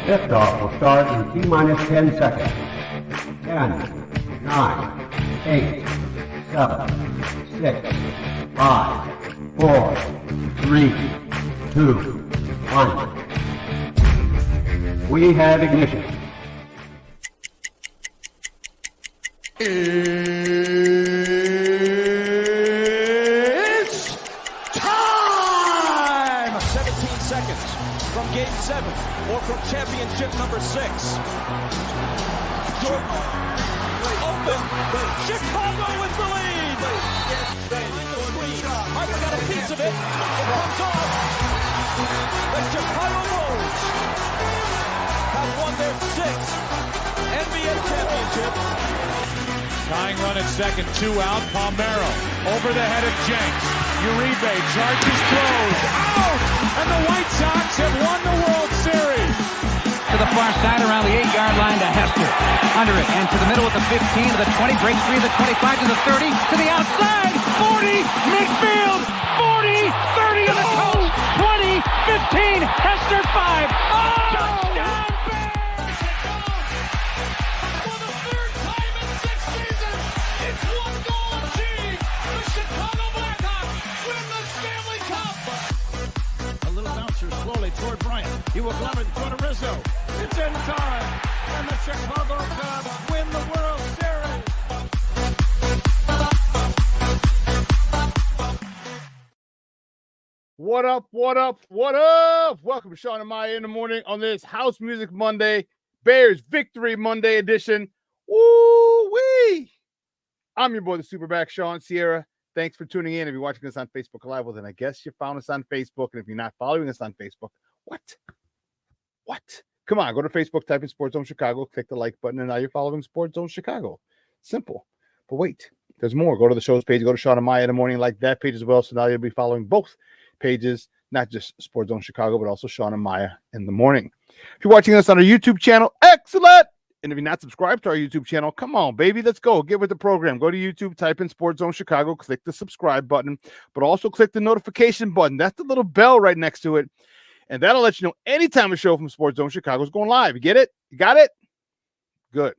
Liftoff will start in T-minus 10 seconds. 10, 9, 8, 7, 6, 5, 4, 3, 2, 1. We have ignition. It's time! 17 seconds from Game 7 or from championship number 6. Jordan open. Chicago with the lead. Harden got a piece of it. It comes off. The Chicago Bulls have won their 6th NBA championship. Tying run at second, 2 out. Palmero over the head of Jenks. Uribe charges, throws, out! And the White Sox have won the World Series. To the far side around the 8-yard line to Hester. Under it and to the middle at the 15, to the 20, breaks free of the 25 to the 30, to the outside, 40, midfield, 40, 30 to the coast, 20, 15, Hester 5. Oh! Touchdown! Toward Bryant. He will glove it toward Rizzo. It's in time. And the Chicago Cubs win the World Series. What up, what up, what up? Welcome to Shawn and Maya in the morning on this House Music Monday, Bears Victory Monday edition. Woo-wee! I'm your boy, the SuperBack, Shawn Sierra. Thanks for tuning in. If you're watching us on Facebook Live, well, then I guess you found us on Facebook. And if you're not following us on Facebook, what? Come on, go to Facebook, type in Sports Zone Chicago, click the like button, and now you're following Sports Zone Chicago. Simple. But wait, there's more. Go to the show's page, go to Shawn and Maya in the morning, like that page as well. So now you'll be following both pages, not just Sports Zone Chicago, but also Shawn and Maya in the morning. If you're watching us on our YouTube channel, excellent. And if you're not subscribed to our YouTube channel, come on, baby, let's go. Get with the program. Go to YouTube, type in Sports Zone Chicago, click the subscribe button, but also click the notification button. That's the little bell right next to it. And that'll let you know anytime a show from Sports Zone Chicago is going live. You get it? You got it? Good.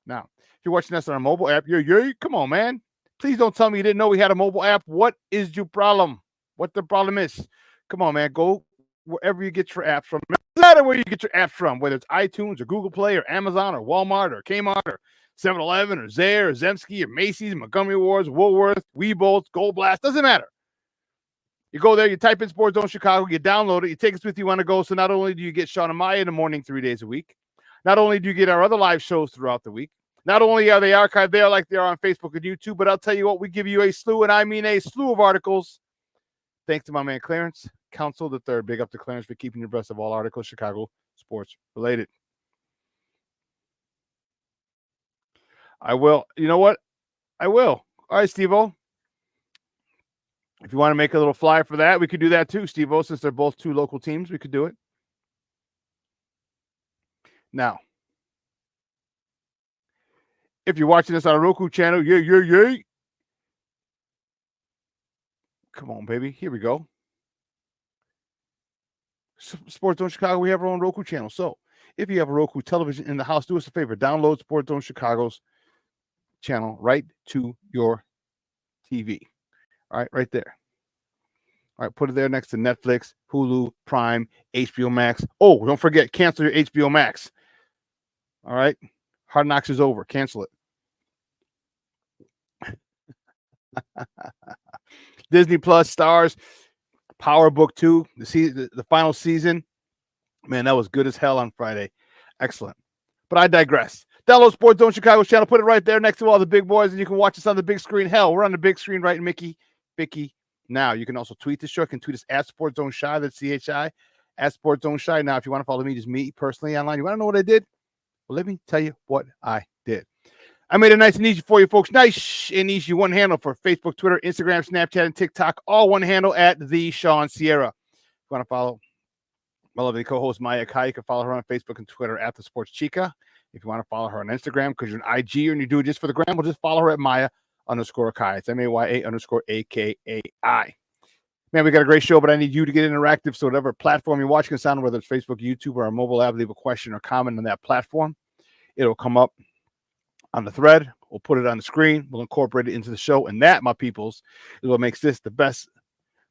Now, if you're watching us on our mobile app, come on, man. Please don't tell me you didn't know we had a mobile app. What is your problem? What the problem is? Come on, man. Go wherever you get your apps from. No matter where you get your apps from, whether it's iTunes or Google Play or Amazon or Walmart or Kmart or 7-Eleven or Zare or Zemsky or Macy's, Montgomery Ward's, Woolworth, Weebolts, Gold Blast, doesn't matter. You go there, you type in Sports Zone Chicago, you download it, you take us with you on the go. So not only do you get Shawn and Maya in the morning 3 days a week, not only do you get our other live shows throughout the week, not only are they archived there like they are on Facebook and YouTube, but I'll tell you what, we give you a slew, and I mean a slew of articles. Thanks to my man Clarence, Council the Third. Big up to Clarence for keeping you abreast of all articles Chicago sports related. I will. You know what? I will. All right, Steve-O. If you want to make a little flyer for that, we could do that too, Steve-O. Since they're both two local teams, we could do it. Now, if you're watching this on a Roku channel, yay. Come on, baby. Here we go. Sports Zone Chicago, we have our own Roku channel. So if you have a Roku television in the house, do us a favor. Download Sports Zone Chicago's channel right to your TV. All right, right there. All right, put it there next to Netflix, Hulu, Prime, HBO Max. Oh, don't forget, cancel your HBO Max. All right? Hard Knocks is over. Cancel it. Disney Plus stars Power Book 2, the final season. Man, that was good as hell on Friday. Excellent. But I digress. Download Sports Zone Chicago's channel. Put it right there next to all the big boys, and you can watch us on the big screen. Hell, we're on the big screen, right, Vicky? Now, you can also tweet the show. You can tweet us at Sports Zone Shy. That's CHI. At Sports Zone Shy. Now, if you want to follow me, just me personally online. You want to know what I did? Well, let me tell you what I did. I made it nice and easy for you folks. Nice and easy. One handle for Facebook, Twitter, Instagram, Snapchat, and TikTok. All one handle at the Shawn Sierra. If you want to follow my lovely co-host Maya Kai, you can follow her on Facebook and Twitter at the Sports Chica. If you want to follow her on Instagram because you're an IG and you do it just for the gram, well, just follow her at Maya It's MAYA_AKAI. Man, we got a great show, but I need you to get interactive. So whatever platform you're watching us on, whether it's Facebook, YouTube, or our mobile app, leave a question or comment on that platform. It'll come up on the thread. We'll put it on the screen. We'll incorporate it into the show. And that, my peoples, is what makes this the best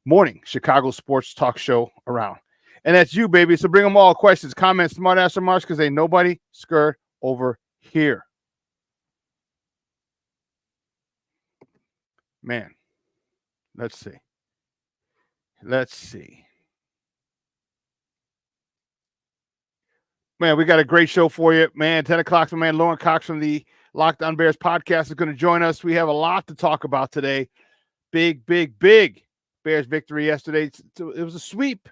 morning Chicago sports talk show around. And that's you, baby. So bring them all. Questions, comments, smart ass remarks, because ain't nobody scared over here. Man, let's see. Man, we got a great show for you. Man, 10 o'clock, my man Lauren Cox from the Locked On Bears podcast is going to join us. We have a lot to talk about today. Big Bears victory yesterday. It was a sweep.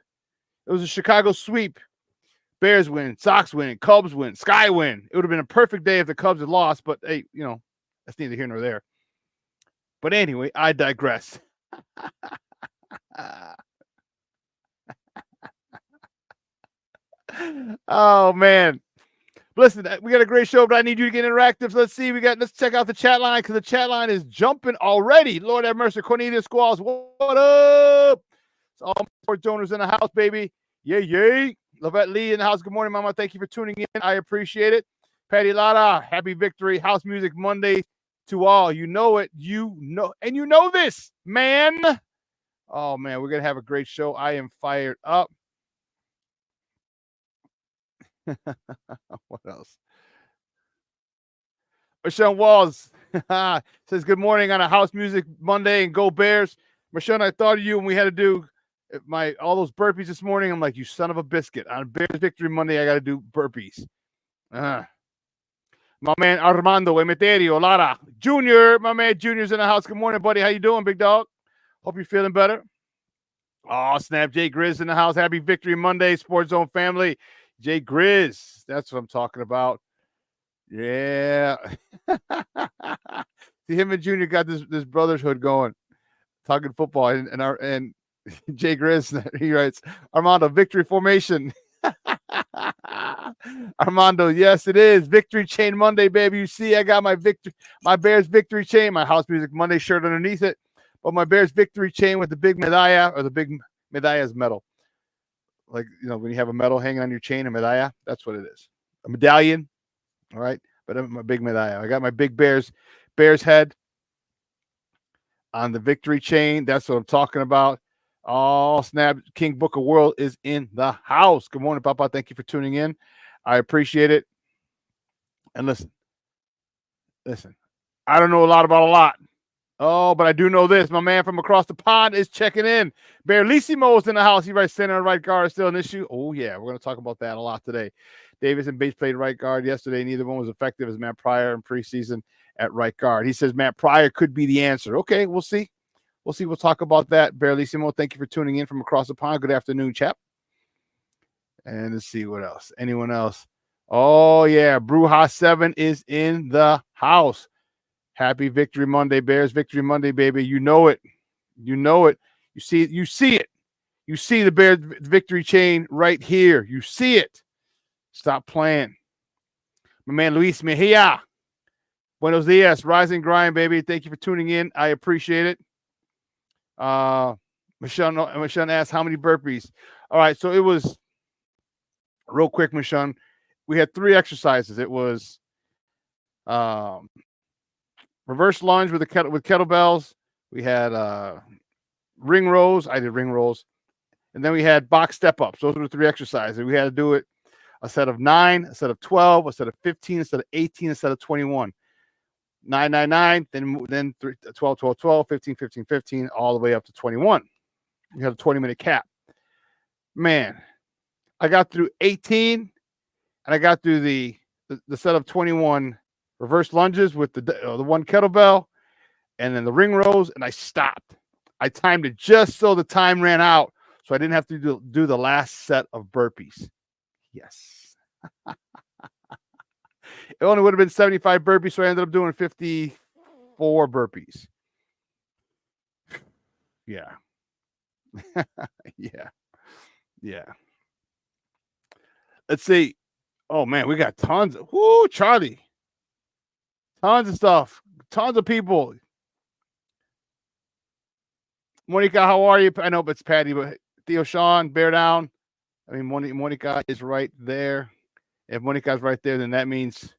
It was a Chicago sweep. Bears win, Sox win, Cubs win, Sky win. It would have been a perfect day if the Cubs had lost, but hey, that's neither here nor there. But anyway, I digress. Oh man, listen, we got a great show, but I need you to get interactive. So let's check out the chat line, because the chat line is jumping already. Lord have mercy. Cornelius Squalls, what up? It's all more donors in the house, baby. Yay. Lavette Lee in the house. Good morning, mama. Thank you for tuning in. I appreciate it. Patty Lara, happy victory. House Music Monday to all. You know it. And you know this, man. Oh man, we're gonna have a great show. I am fired up. What else? Michelle Walls says good morning on a House Music Monday and go Bears. Michelle, I thought of you when we had to do all those burpees this morning. I'm like, you son of a biscuit. On Bears Victory Monday, I got to do burpees. My man Armando Emeterio Lara Jr., my man Junior's in the house. Good morning, buddy. How you doing, big dog? Hope you're feeling better. Oh, snap. Jay Grizz in the house. Happy Victory Monday, Sports Zone family. Jay Grizz. That's what I'm talking about. Yeah. See, him and Junior got this brotherhood going, talking football. And Jay Grizz, he writes, Armando, victory formation. Armando, yes, it is. Victory Chain Monday, baby. You see, I got my Bears Victory Chain, my House Music Monday shirt underneath it. But my Bears Victory Chain with the big medalla, or the big medalla is metal. Like, when you have a medal hanging on your chain, a medalla, that's what it is. A medallion. All right. But I'm a big medalla. I got my big Bears head on the victory chain. That's what I'm talking about. Oh, snap. King Booker World is in the house. Good morning, Papa. Thank you for tuning in. I appreciate it. And listen, I don't know a lot about a lot. Oh, but I do know this. My man from across the pond is checking in. Bearlissimo is in the house. He writes center and right guard is still an issue. Oh, yeah. We're going to talk about that a lot today. Davis and Bates played right guard yesterday. Neither one was effective as Matt Pryor in preseason at right guard. He says Matt Pryor could be the answer. Okay, we'll see. We'll talk about that. Bearlissimo, thank you for tuning in from across the pond. Good afternoon, chap. And let's see what else. Anyone else? Oh, yeah. Bruja 7 is in the house. Happy Victory Monday, Bears Victory Monday, baby. You know it. You see it. You see the Bears Victory Chain right here. You see it. Stop playing. My man Luis Mejia. Buenos dias. Rise and grind, baby. Thank you for tuning in. I appreciate it. Michelle asked how many burpees. All right, so it was real quick, Michelle. We had 3 exercises. It was reverse lunge with kettlebells. We had ring rows. I did ring rolls. And then we had box step-ups. Those were the 3 exercises. We had to do it a set of 9, a set of 12, a set of 15, a set of 18, a set of 21. 9, 9, 9, then 12, 12, 12, 15, 15, 15, all the way up to 21. We had a 20-minute cap. Man, I got through 18, and I got through the set of 21 reverse lunges with the 1 kettlebell, and then the ring rows, and I stopped. I timed it just so the time ran out, so I didn't have to do the last set of burpees. Yes. It only would have been 75 burpees, so I ended up doing 54 burpees. Yeah. Yeah. Let's see. Oh, man, we got tons of Charlie. Tons of stuff. Tons of people. Monica, how are you? I know it's Patty, but Theo, Shawn, bear down. I mean, Monica is right there. If Monica's right there, then that means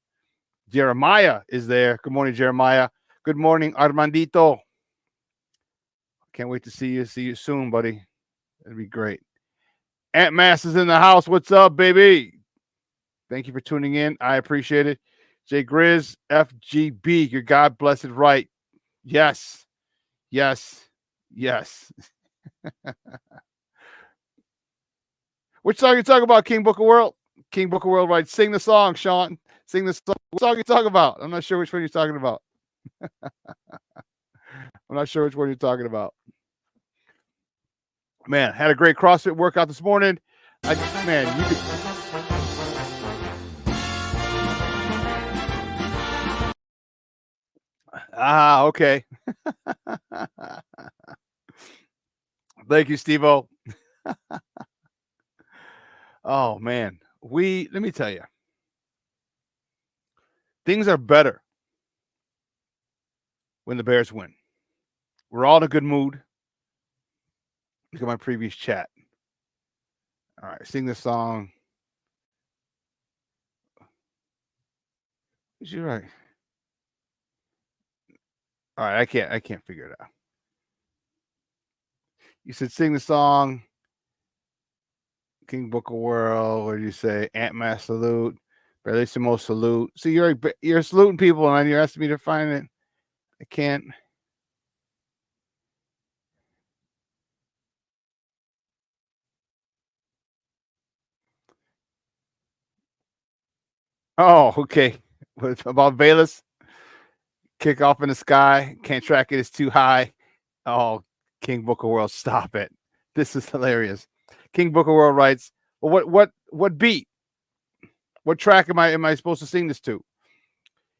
Jeremiah is there. Good morning, Jeremiah. Good morning, Armandito. Can't wait to see you. See you soon, buddy. That'd be great. Aunt Mass is in the house. What's up, baby? Thank you for tuning in. I appreciate it. J Grizz, FGB, your God blessed right. Yes. Yes. Yes. Which song you talking about, King Booker World? King Booker World, right? Sing the song, Shawn. Sing the song. What song you talking about? I'm not sure which one you're talking about. I'm not sure which one you're talking about. Man, had a great CrossFit workout this morning. Man, you could. Okay. Thank you, Steve-O. Oh, man. Let me tell you. Things are better when the Bears win. We're all in a good mood. Look at my previous chat. All right, sing this song. You're right. All right, I can't figure it out. You said sing the song. King Booker World. What did you say? Aunt Mass salute. Bellissimo salute. See, you're saluting people, and you're asking me to find it. I can't. Oh, okay. What about Bayless? Kick off in the sky. Can't track it. It's too high. Oh, King Booker World, stop it. This is hilarious. King Booker World writes, well, what beat? What track am I supposed to sing this to?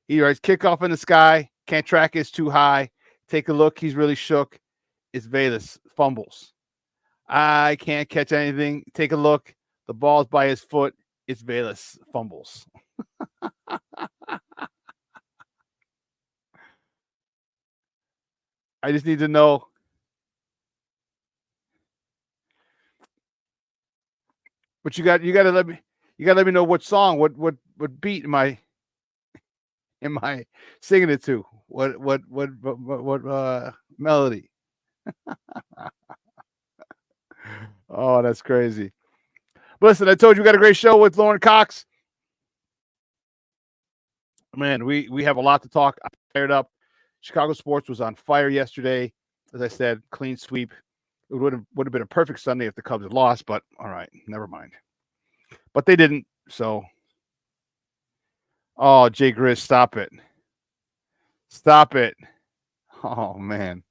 He writes, kick off in the sky. Can't track it. It's too high. Take a look. He's really shook. It's Bayless. Fumbles. I can't catch anything. Take a look. The ball's by his foot. It's Bayless. Fumbles. I just need to know. But you got to let me know what song, what beat am I singing it to? What melody? Oh, that's crazy. But listen, I told you we got a great show with Lauren Cox. Man, we have a lot to talk. I'm fired up. Chicago sports was on fire yesterday. As I said, clean sweep. It would have been a perfect Sunday if the Cubs had lost, but all right, never mind. But they didn't, so. Oh, Jay Grizz, stop it. Stop it. Oh, man.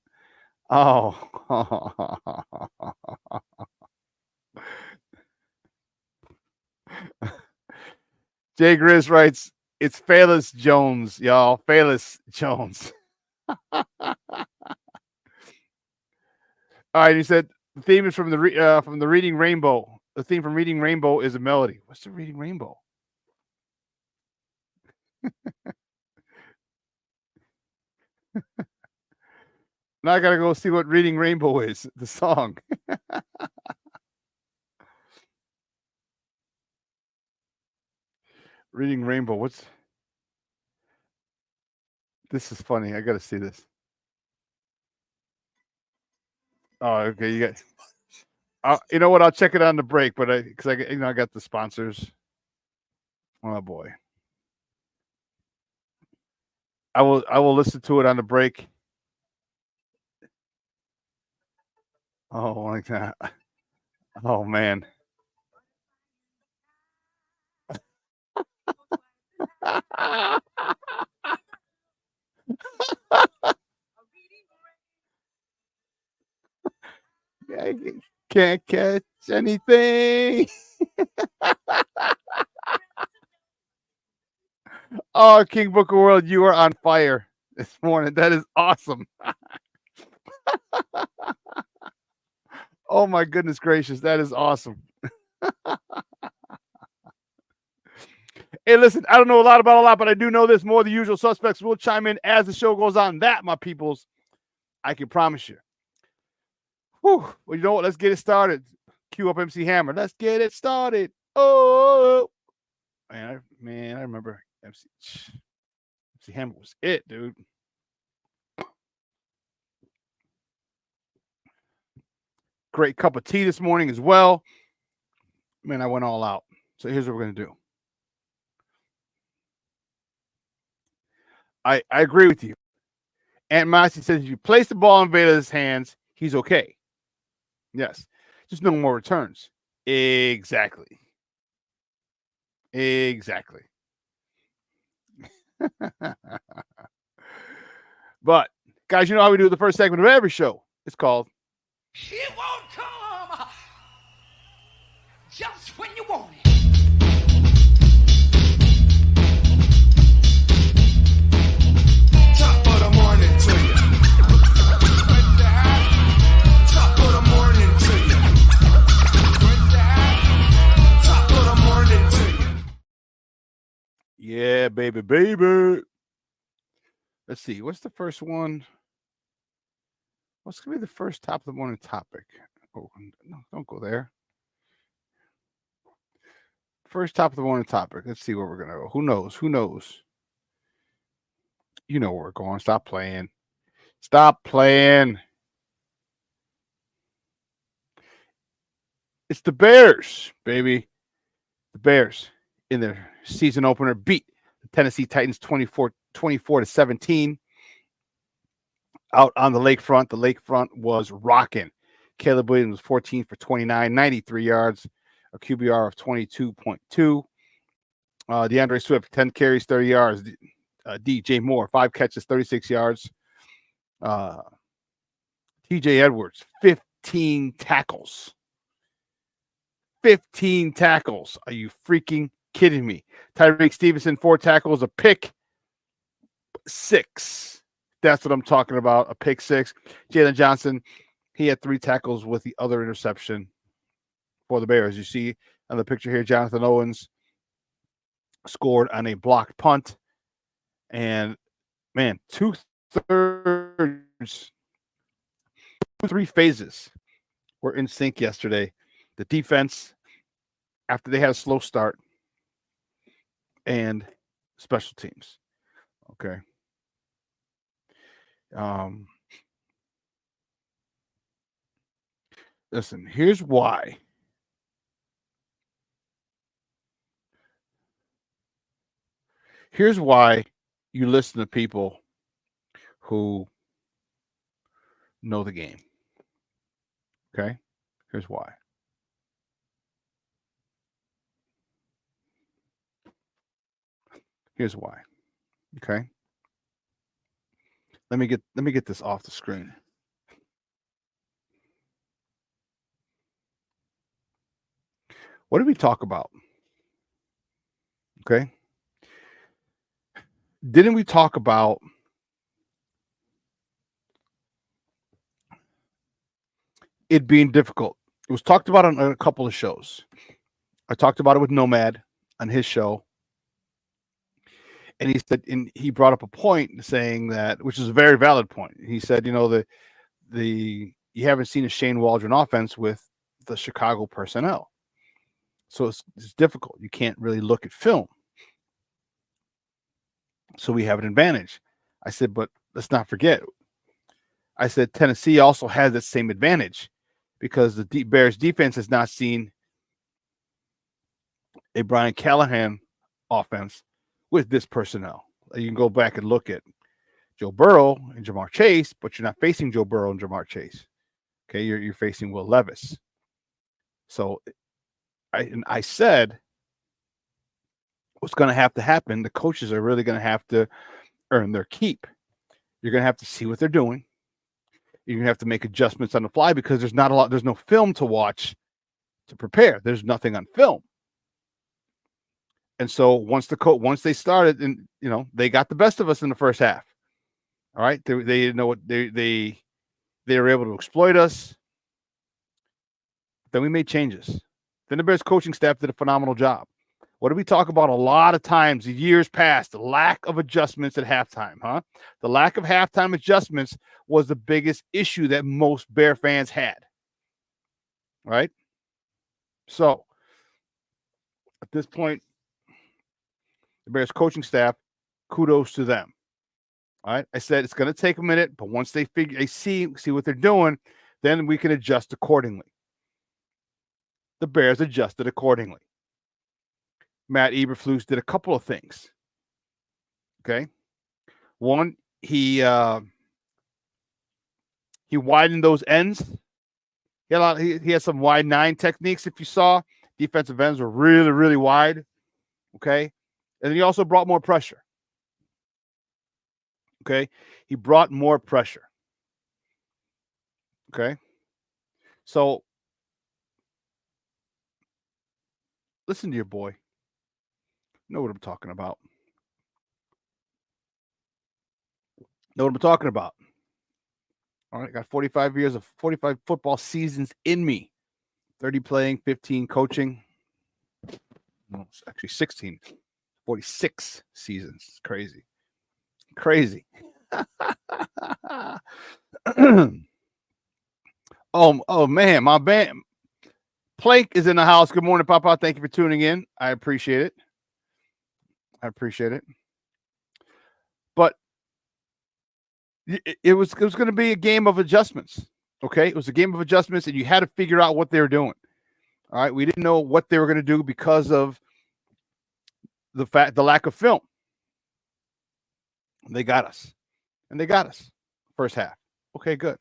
Oh. Jay Grizz writes, it's Phalis Jones, y'all. Phalis Jones. All right, he said the theme is from the Reading Rainbow. The theme from Reading Rainbow is a melody. What's the Reading Rainbow? Now I gotta go see what Reading Rainbow is. The song. Reading Rainbow. What's this? Is funny. I gotta see this. Oh, okay. You got. You know what? I'll check it on the break, but I got the sponsors. Oh boy. I will listen to it on the break. Oh, like that. Oh man. I can't catch anything. Oh, King Booker World, you are on fire this morning. That is awesome. Oh my goodness gracious, that is awesome. Hey, listen, I don't know a lot about a lot, but I do know this. More of the usual suspects will chime in as the show goes on. That, my peoples, I can promise you. Whew. Well, you know what? Let's get it started. Cue up MC Hammer. Let's get it started. Oh, man, I remember MC Hammer was it, dude. Great cup of tea this morning as well. Man, I went all out. So here's what we're going to do. I agree with you. Aunt Mossy says if you place the ball in Veda's hands, he's okay. Yes. Just no more returns. Exactly. But, guys, you know how we do the first segment of every show. It's called It won't come just when you want it. Top of the morning to you. Top of the morning to you. Top of the morning to you. Yeah, baby. Let's see. What's the first one? What's going to be the first top of the morning topic? Oh, no, don't go there. First top of the morning topic. Let's see where we're going to go. Who knows? You know where we're going. Stop playing. It's the Bears, baby. The Bears in their season opener beat the Tennessee Titans 24-17 out on the lakefront. The lakefront was rocking. Caleb Williams was 14 for 29, 93 yards, a QBR of 22.2. DeAndre Swift, 10 carries, 30 yards. DJ Moore, 5 catches, 36 yards. TJ Edwards, 15 tackles. 15 tackles. Are you freaking kidding me? Tyreek Stevenson, 4 tackles, a pick 6. That's what I'm talking about, a pick 6. Jalen Johnson, he had 3 tackles with the other interception for the Bears. You see on the picture here, Jonathan Owens scored on a blocked punt. And, man, 2/3, 3 phases were in sync yesterday. The defense, after they had a slow start, and special teams. Okay. Listen, here's why. Here's why you listen to people who know the game. Okay? Here's why. Okay? Let me get this off the screen. What did we talk about? Okay? Didn't we talk about it being difficult? It was talked about on a couple of shows. I talked about it with Nomad on his show. And he said, and he brought up a point saying that, which is a very valid point. He said, you know, you haven't seen a Shane Waldron offense with the Chicago personnel. So it's difficult. You can't really look at film. So we have an advantage. I said, but let's not forget. I said, Tennessee also has that same advantage because the Bears defense has not seen a Brian Callahan offense with this personnel. You can go back and look at Joe Burrow and Jamar Chase, but you're not facing Joe Burrow and Jamar Chase. Okay, you're facing Will Levis. So I said what's going to have to happen, the coaches are really going to have to earn their keep. You're going to have to see what they're doing. You're going to have to make adjustments on the fly because there's no film to watch to prepare. There's nothing on film. And so once they started, and you know, they got the best of us in the first half. All right, they didn't know what they were able to exploit us. Then we made changes. Then the Bears coaching staff did a phenomenal job. What did we talk about a lot of times, years past? The lack of adjustments at halftime, huh? The lack of halftime adjustments was the biggest issue that most Bear fans had. right? So at this point, the Bears coaching staff, kudos to them. All right. I said it's going to take a minute, but once they see what they're doing, then we can adjust accordingly. The Bears adjusted accordingly. Matt Eberflus did a couple of things. Okay. One, he widened those ends. He had some wide 9 techniques. If you saw, defensive ends were really, really wide. Okay. And then he also brought more pressure. Okay. He brought more pressure. Okay. So listen to your boy. Know what I'm talking about. Know what I'm talking about. All right. Got 45 football seasons in me. 30 playing, 15 coaching. Well, it's actually 16. 46 seasons. It's crazy. Crazy. oh man, my band Plank is in the house. Good morning, Papa. Thank you for tuning in. I appreciate it. But it was going to be a game of adjustments. Okay, it was a game of adjustments, and you had to figure out what they were doing. All right, we didn't know what they were going to do because of the lack of film. They got us. First half. Okay, good.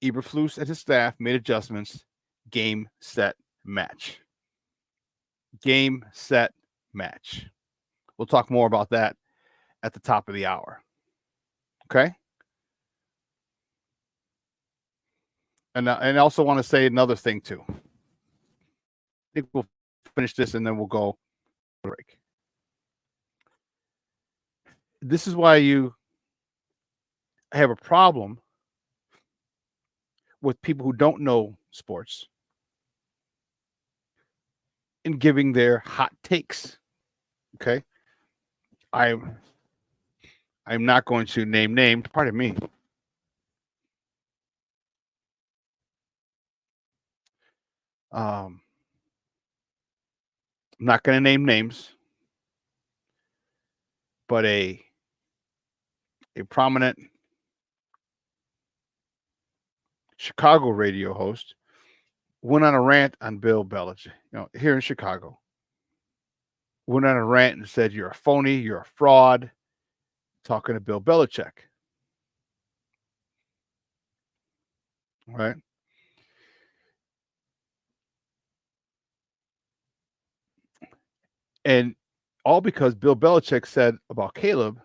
Eberflus and his staff made adjustments. Game, set, match. Game, set, match. We'll talk more about that at the top of the hour. Okay? And I also want to say another thing, too. I think we'll finish this and then we'll go break. This is why I have a problem with people who don't know sports in giving their hot takes. Okay? I'm not going to name names. Pardon me. I'm not going to name names, but a prominent Chicago radio host went on a rant on Bill Belichick, here in Chicago. Went on a rant and said, "You're a phony, you're a fraud," talking to Bill Belichick. All right. And all because Bill Belichick said about Caleb,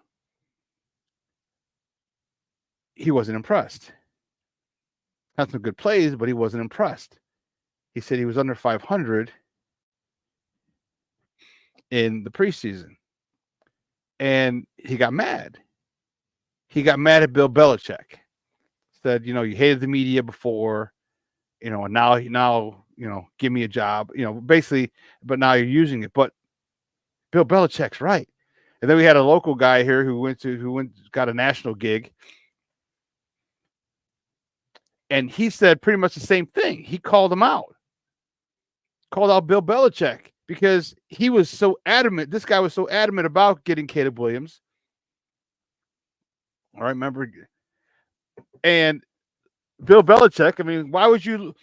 he wasn't impressed. Had some good plays, but he wasn't impressed. He said he was under 500 in the preseason. And he got mad. He got mad at Bill Belichick. Said, you hated the media before, and now, give me a job, basically, but now you're using it. But Bill Belichick's right. And then we had a local guy here who got a national gig. And he said pretty much the same thing. He called him out. Called out Bill Belichick because he was so adamant. This guy was so adamant about getting Caleb Williams. All right, remember? And Bill Belichick, I mean, why would you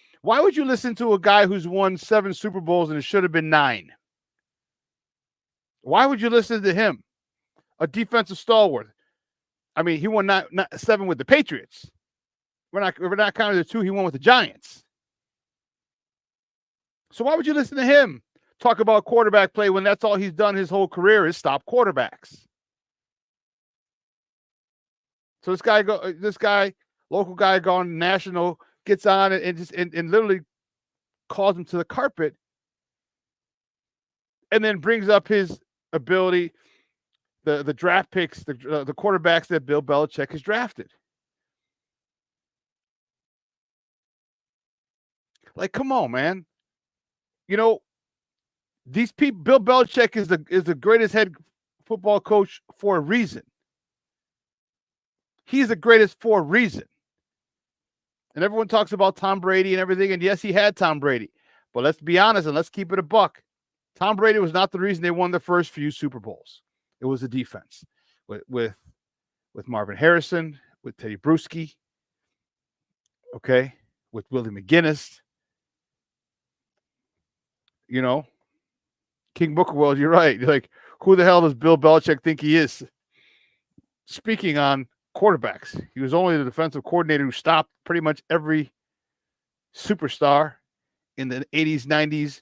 listen to a guy who's won 7 Super Bowls and it should have been 9? Why would you listen to him? A defensive stalwart. I mean, he won not 7 with the Patriots. We're not counting the 2 he won with the Giants. So why would you listen to him talk about quarterback play when that's all he's done his whole career is stop quarterbacks? So this guy, local guy gone national, gets on and literally calls him to the carpet, and then brings up his ability, the draft picks, the quarterbacks that Bill Belichick has drafted. Like, come on, man. These people, Bill Belichick is the greatest head football coach for a reason. He's the greatest for a reason. And everyone talks about Tom Brady and everything. And yes, he had Tom Brady. But let's be honest and let's keep it a buck. Tom Brady was not the reason they won the first few Super Bowls. It was the defense with Marvin Harrison, with Teddy Bruschi, okay, with Willie McGinnis. You know, King Booker World, you're right. You're like, who the hell does Bill Belichick think he is? Speaking on quarterbacks, he was only the defensive coordinator who stopped pretty much every superstar in the 80s, 90s,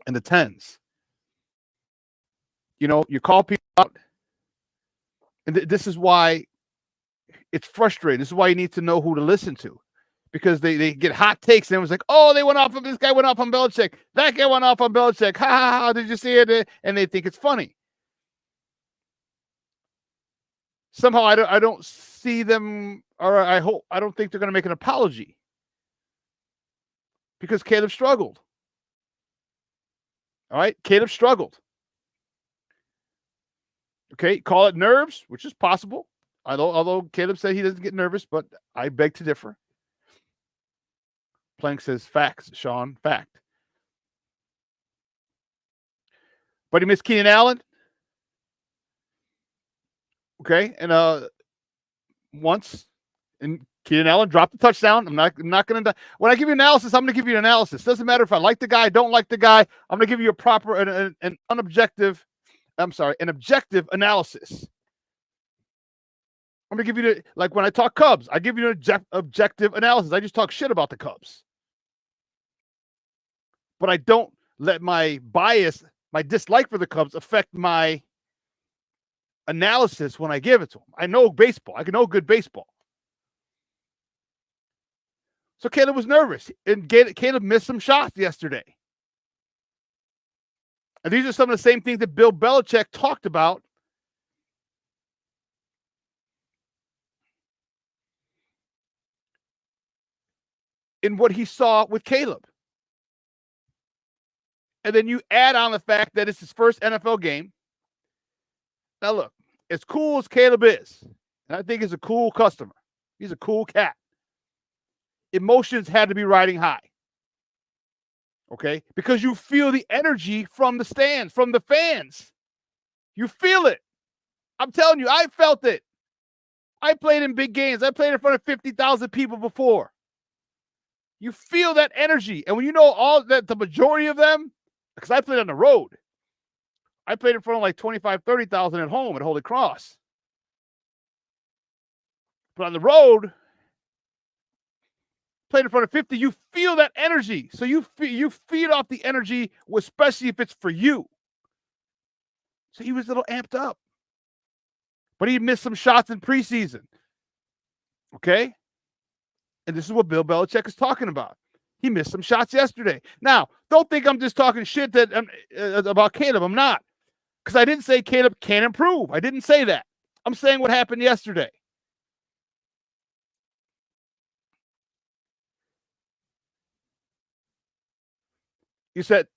and the 10s. You know, you call people out, and this is why it's frustrating. This is why you need to know who to listen to, because they get hot takes, and it was like, oh, they went off of this guy went off on Belichick. That guy went off on Belichick. Ha ha ha! Did you see it? And they think it's funny. Somehow I don't see them, or I don't think they're going to make an apology, because Caleb struggled. All right, Caleb struggled. Okay, call it nerves, which is possible. Although Caleb said he doesn't get nervous, but I beg to differ. Plank says facts, Shawn, fact. But he missed Keenan Allen. Okay, and once, and Keenan Allen dropped the touchdown. I'm not going to. When I give you analysis, I'm going to give you an analysis. Doesn't matter if I like the guy, don't like the guy. I'm going to give you a proper, an objective analysis. I'm going to give you like when I talk Cubs, I give you an objective analysis. I just talk shit about the Cubs. But I don't let my bias, my dislike for the Cubs affect my analysis when I give it to them. I know baseball. I can know good baseball. So Caleb was nervous, and Caleb missed some shots yesterday. And these are some of the same things that Bill Belichick talked about in what he saw with Caleb. And then you add on the fact that it's his first NFL game. Now look, as cool as Caleb is, and I think he's a cool customer, he's a cool cat, emotions had to be riding high. Okay? Because you feel the energy from the stands, from the fans. You feel it. I'm telling you, I felt it. I played in big games. I played in front of 50,000 people before. You feel that energy. And when you know all that, the majority of them, because I played on the road, I played in front of like 25, 30,000 at home at Holy Cross. But on the road, played in front of 50, you feel that energy. So you feed off the energy, especially if it's for you. So he was a little amped up. But he missed some shots in preseason. Okay? And this is what Bill Belichick is talking about. He missed some shots yesterday. Now, don't think I'm just talking shit about Caleb. I'm not. Because I didn't say Caleb can't improve. I didn't say that. I'm saying what happened yesterday. You said,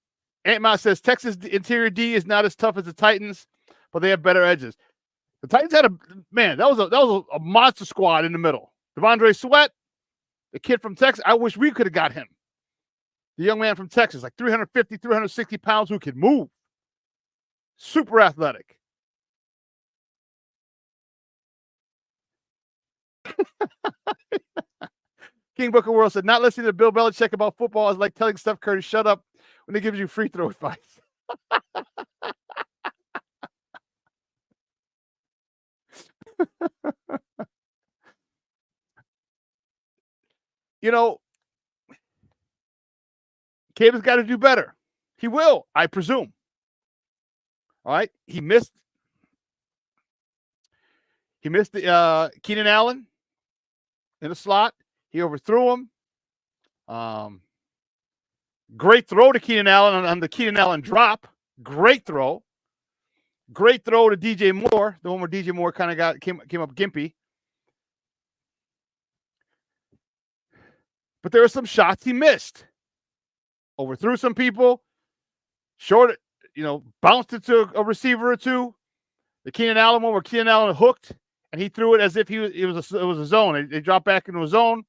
Ant Ma says, Texas interior D is not as tough as the Titans, but they have better edges. The Titans had that was a monster squad in the middle. Devondre Sweat, the kid from Texas. I wish we could have got him. The young man from Texas, like 350, 360 pounds, who could move. Super athletic. King Booker World said, not listening to Bill Belichick about football is like telling Steph Curry, shut up when he gives you free throw advice. You know, Caleb's got to do better. He will, I presume. All right. He missed the Keenan Allen in the slot. He overthrew him. Great throw to Keenan Allen on the Keenan Allen drop. Great throw. Great throw to DJ Moore, the one where DJ Moore kind of came up gimpy. But there were some shots he missed. Overthrew some people. Short, bounced it to a receiver or two. The Keenan Allen one where Keenan Allen hooked and he threw it as if it was a zone. They dropped back into a zone.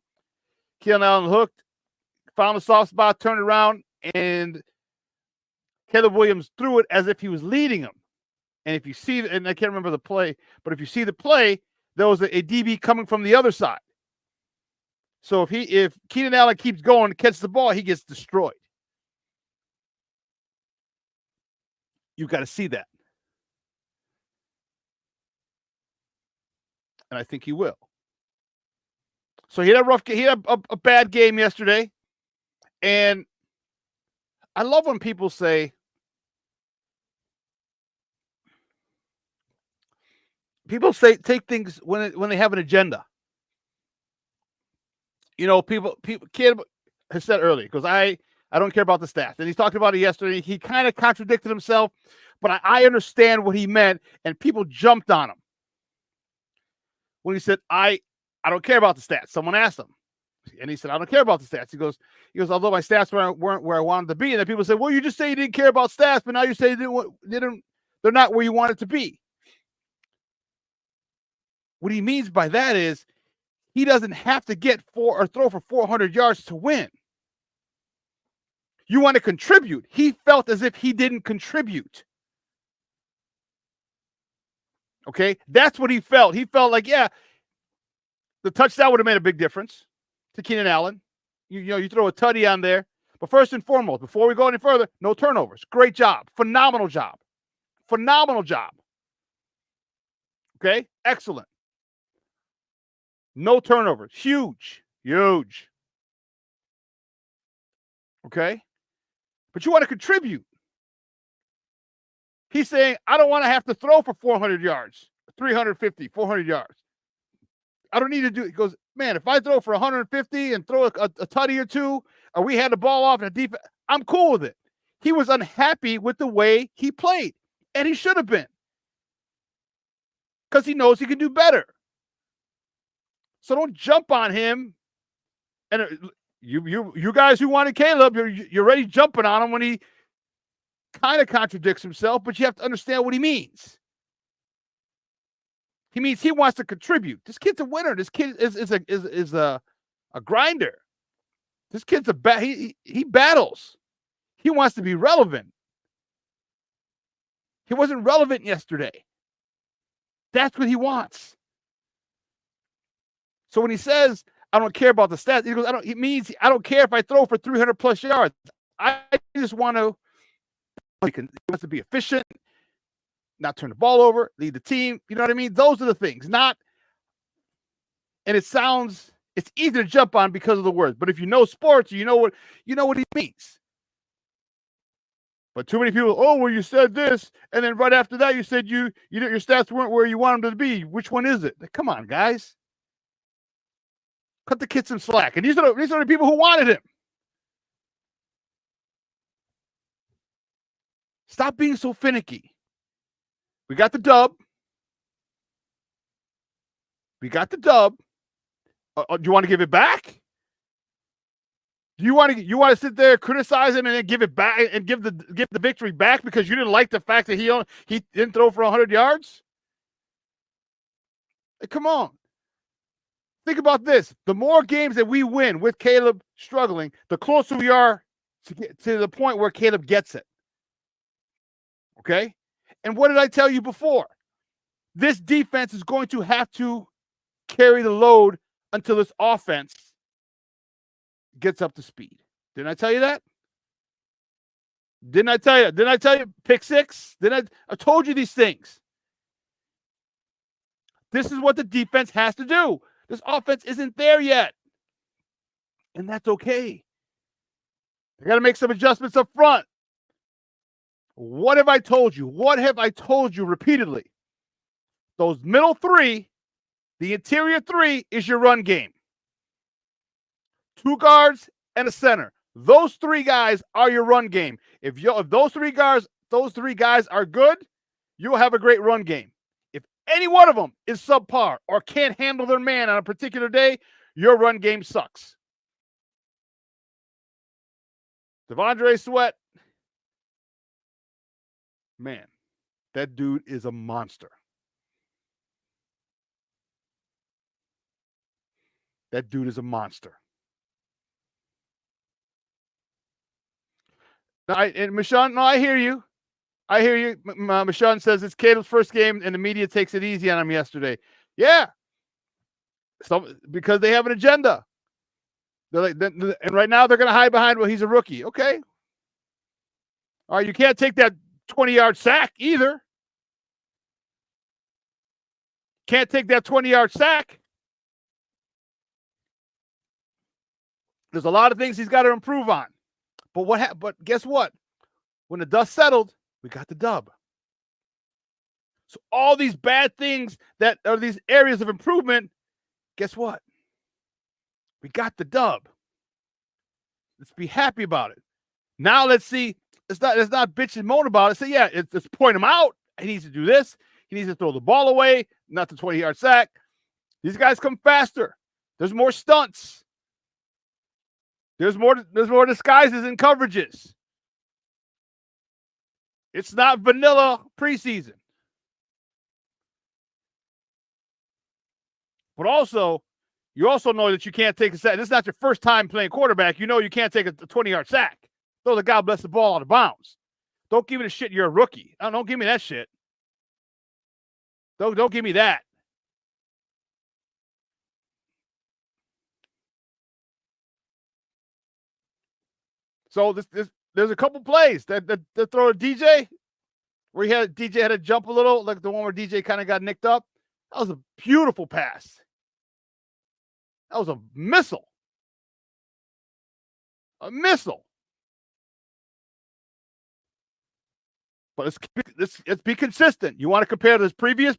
Keenan Allen hooked, found a soft spot, turned around, and Caleb Williams threw it as if he was leading him. And if you see, and I can't remember the play, but if you see the play, there was a DB coming from the other side. So if Keenan Allen keeps going and catches the ball, he gets destroyed. You've got to see that. And I think he will. So he had a bad game yesterday. And I love when people say, take things when they have an agenda. You know, Kid has said earlier, because I don't care about the stats. And he's talked about it yesterday. He kind of contradicted himself, but I understand what he meant, and people jumped on him when he said, I don't care about the stats. Someone asked him, and he said, I don't care about the stats. He goes, although my stats weren't where I wanted to be. And then people said, well, you just say you didn't care about stats, but now you say they're not where you want it to be. What he means by that is he doesn't have to get throw for 400 yards to win. You want to contribute. He felt as if he didn't contribute. Okay, that's what he felt. He felt like, yeah, the touchdown would have made a big difference to Keenan Allen. You throw a tutty on there. But first and foremost, before we go any further, no turnovers. Great job. Phenomenal job. Phenomenal job. Okay, excellent. No turnovers. Huge. Huge. Okay? But you want to contribute. He's saying, I don't want to have to throw for 400 yards, 350, 400 yards. I don't need to do it. He goes, man, if I throw for 150 and throw a tutty or two, or we had the ball off in a deep, I'm cool with it. He was unhappy with the way he played, and he should have been, because he knows he can do better. So don't jump on him. And you guys who wanted Caleb, you're already jumping on him when he kind of contradicts himself, but you have to understand what he means. He means he wants to contribute. This kid's a winner. This kid is a grinder. This kid's he battles. He wants to be relevant. He wasn't relevant yesterday. That's what he wants. So when he says, I don't care about the stats, he goes, it means I don't care if I throw for 300 plus yards. I just want to, he wants to be efficient, not turn the ball over, lead the team. You know what I mean? Those are the things, and it's easy to jump on because of the words. But if you know sports, you know what he means. But too many people, you said this, and then right after that you said your stats weren't where you want them to be. Which one is it? Come on, guys. Cut the kid some slack. And these are the people who wanted him. Stop being so finicky. We got the dub. Do you want to give it back? Do you want to sit there, criticize him, and then give it back and give the victory back because you didn't like the fact that he didn't throw for 100 yards? Hey, come on. Think about this. The more games that we win with Caleb struggling, the closer we are to the point where Caleb gets it. Okay? And what did I tell you before? This defense is going to have to carry the load until this offense gets up to speed. Didn't I tell you that? Didn't I tell you pick six? I told you these things. This is what the defense has to do. This offense isn't there yet. And that's okay. They got to make some adjustments up front. What have I told you? What have I told you repeatedly? Those middle three, the interior three is your run game. 2 guards and a center. Those 3 guys are your run game. If those three guys are good, you'll have a great run game. If any one of them is subpar or can't handle their man on a particular day, your run game sucks. Devondre Sweat, man, that dude is a monster. That dude is a monster. And Michonne, I hear you. I hear you. Michonne says it's Cato's first game, and the media takes it easy on him yesterday. Yeah. Because they have an agenda. And right now they're going to hide behind, well, he's a rookie. Okay. All right, you can't take that 20-yard sack either. Can't take that 20-yard sack. There's a lot of things he's got to improve on. But guess what? When the dust settled, we got the dub. So all these bad things that are these areas of improvement, guess what? We got the dub. Let's be happy about it. Now let's see. Let's not bitch and moan about it. Say, yeah, let's point him out. He needs to do this. He needs to throw the ball away, not the 20-yard sack. These guys come faster. There's more stunts. There's more disguises and coverages. It's not vanilla preseason. But also, you also know that you can't take a sack. This is not your first time playing quarterback. You know you can't take a 20-yard sack. Throw the God bless the ball out of bounds. Don't give me the shit you're a rookie. Don't give me that shit. Don't give me that. So there's a couple plays that throw a DJ where DJ had to jump a little, like the one where DJ kind of got nicked up. That was a beautiful pass. That was a missile. A missile. But let's be consistent. You want to compare this previous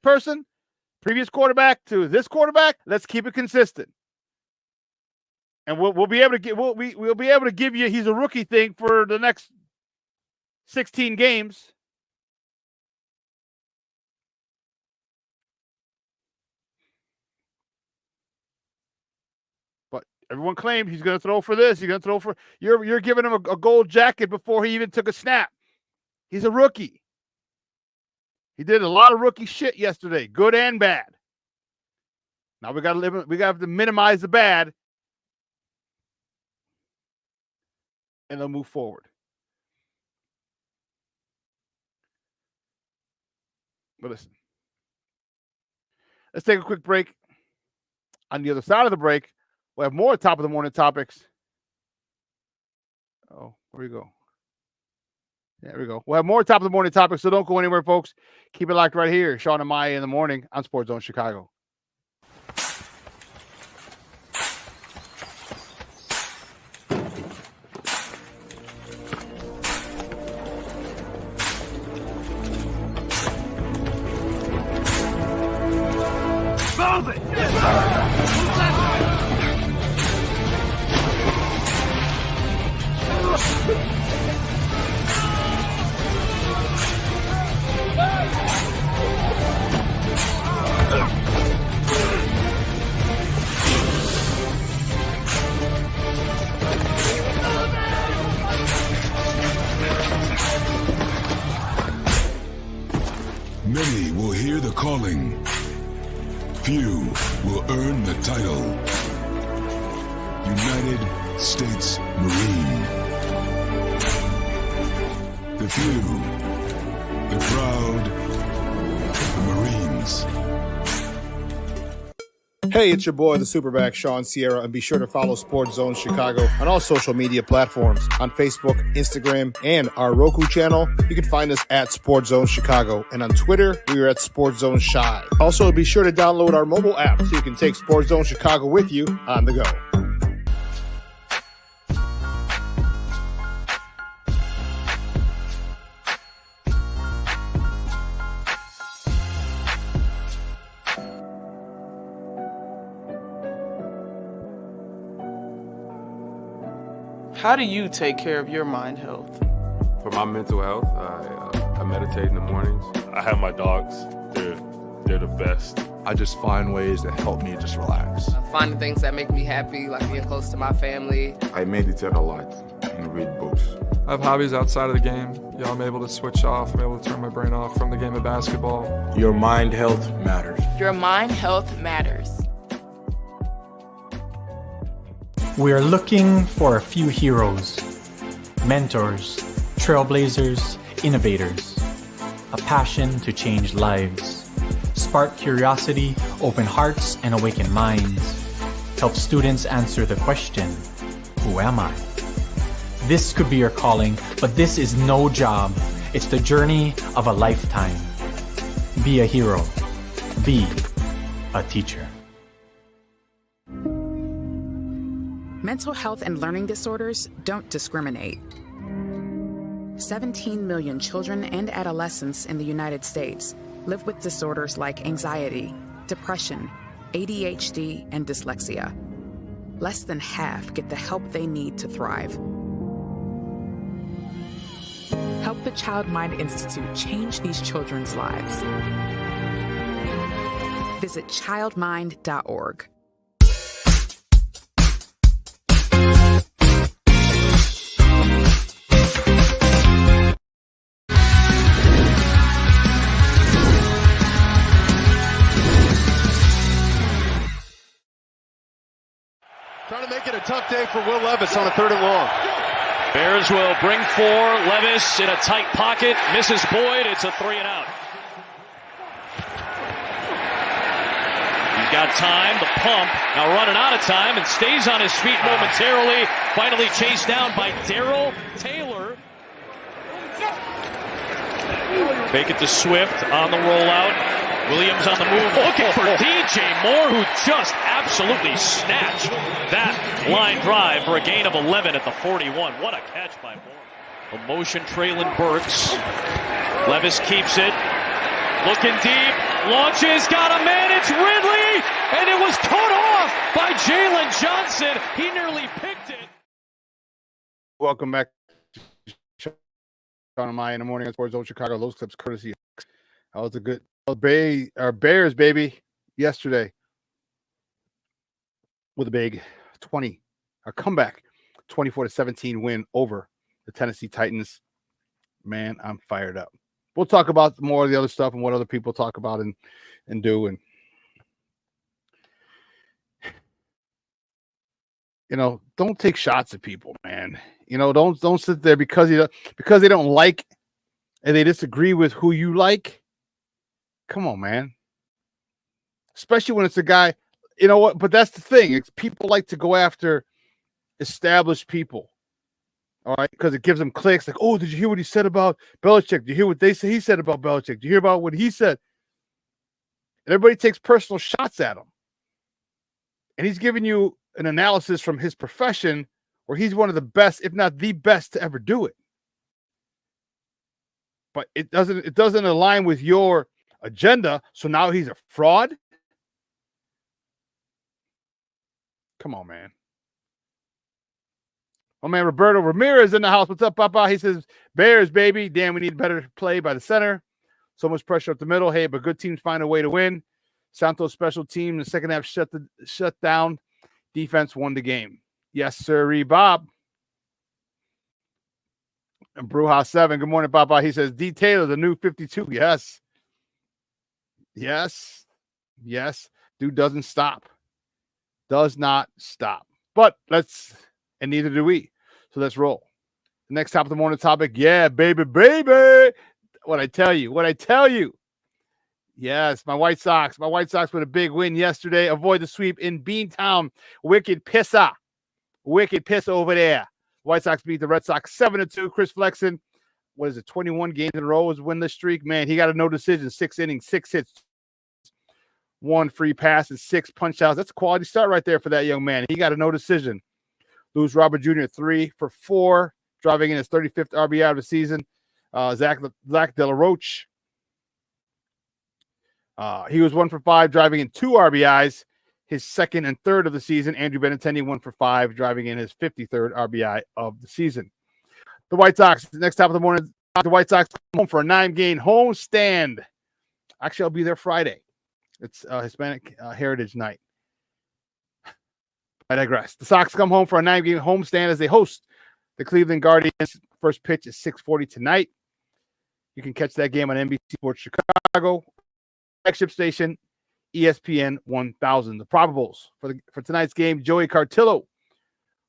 quarterback to this quarterback? Let's keep it consistent. And we'll be able to give you he's a rookie thing for the next 16 games. But everyone claims he's going to throw for this. He's going to throw for you're giving him a gold jacket before he even took a snap. He's a rookie. He did a lot of rookie shit yesterday, good and bad. Now we got to minimize the bad. And they'll move forward. But listen, let's take a quick break. On the other side of the break, we'll have more top of the morning topics. Oh, where we go? There we go. We'll have more top of the morning topics, so don't go anywhere, folks. Keep it locked right here. Shawn and Maya in the morning on Sports Zone Chicago. Many will hear the calling. Few will earn the title. United States Marine. The few, the proud, the Marines. Hey, it's your boy, the SuperBack, Shawn Sierra, and be sure to follow Sports Zone Chicago on all social media platforms, on Facebook, Instagram, and our Roku channel. You can find us at Sports Zone Chicago, and on Twitter, we are at Sports Zone Shy. Also, be sure to download our mobile app so you can take Sports Zone Chicago with you on the go. How do you take care of your mind health? For my mental health, I meditate in the mornings. I have my dogs. They're the best. I just find ways that help me just relax. Finding things that make me happy, like being close to my family. I meditate a lot and read books. I have hobbies outside of the game. I'm able to switch off. I'm able to turn my brain off from the game of basketball. Your mind health matters. Your mind health matters. We are looking for a few heroes, mentors, trailblazers, innovators, a passion to change lives, spark curiosity, open hearts, and awaken minds, help students answer the question, who am I? This could be your calling, but this is no job. It's the journey of a lifetime. Be a hero. Be a teacher. Mental health and learning disorders don't discriminate. 17 million children and adolescents in the United States live with disorders like anxiety, depression, ADHD, and dyslexia. Less than half get the help they need to thrive. Help the Child Mind Institute change these children's lives. Visit childmind.org. Trying to make it a tough day for Will Levis on a 3rd and long. Bears will bring 4. Levis in a tight pocket. Misses Boyd. It's a 3 and out. He's got time. The pump. Now running out of time and stays on his feet momentarily. Finally chased down by Darrell Taylor. Fake it to Swift on the rollout. Williams on the move, looking for DJ Moore, who just absolutely snatched that line drive for a gain of 11 at the 41. What a catch by Moore. A motion trailing Burks. Levis keeps it. Looking deep. Launches. Got a man. It's Ridley. And it was cut off by Jalen Johnson. He nearly picked it. Welcome back to Shawn and Maya in the morning on Sports Zone Chicago. Those clips courtesy. That was a good. Our Bears, baby, yesterday with a big comeback 24-17 win over the Tennessee Titans. Man, I'm fired up. We'll talk about more of the other stuff and what other people talk about and do. And, you know, don't take shots at people, man. You know, don't sit there because they don't like and they disagree with who you like. Come on, man. Especially when it's a guy, you know what? But that's the thing. It's people like to go after established people. All right, because it gives them clicks. Like, oh, did you hear what he said about Belichick? Did you hear what he said about Belichick? Did you hear about what he said? And everybody takes personal shots at him. And he's giving you an analysis from his profession where he's one of the best, if not the best, to ever do it. But it doesn't align with your agenda, so now he's a fraud? Come on, man. My man Roberto Ramirez in the house. What's up, Papa? He says, Bears, baby. Damn, we need better play by the center. So much pressure up the middle. Hey, but good teams find a way to win. Santos special team in the second half shut down. Defense won the game. Yes, sir, Bob. And Brewhouse 7. Good morning, Papa. He says, D. Taylor, the new 52. Yes. Yes. Yes. Dude doesn't stop. Does not stop. But and neither do we. So let's roll. The next top of the morning topic. Yeah, baby. What I tell you. Yes, my White Sox with a big win yesterday. Avoid the sweep in Beantown. Wicked pisser over there. White Sox beat the Red Sox 7-2. Chris Flexen, 21 games in a row was winless streak. Man, he got a no decision, 6 innings, 6 hits, 1 free pass, and 6 punch outs. That's a quality start right there for that young man. He got a no decision. Lewis Robert Jr. 3 for 4, driving in his 35th RBI of the season. Zach De La Roche. He was 1 for 5, driving in 2 RBIs. His 2nd and 3rd of the season. Andrew Benintendi 1 for 5, driving in his 53rd RBI of the season. The White Sox, next top of the morning, the White Sox come home for a 9-game homestand. Actually, I'll be there Friday. It's Hispanic Heritage Night. I digress. The Sox come home for a 9-game homestand as they host the Cleveland Guardians. First pitch is 6:40 tonight. You can catch that game on NBC Sports Chicago. Flagship station, ESPN 1000. The probables for tonight's game: Joey Cartillo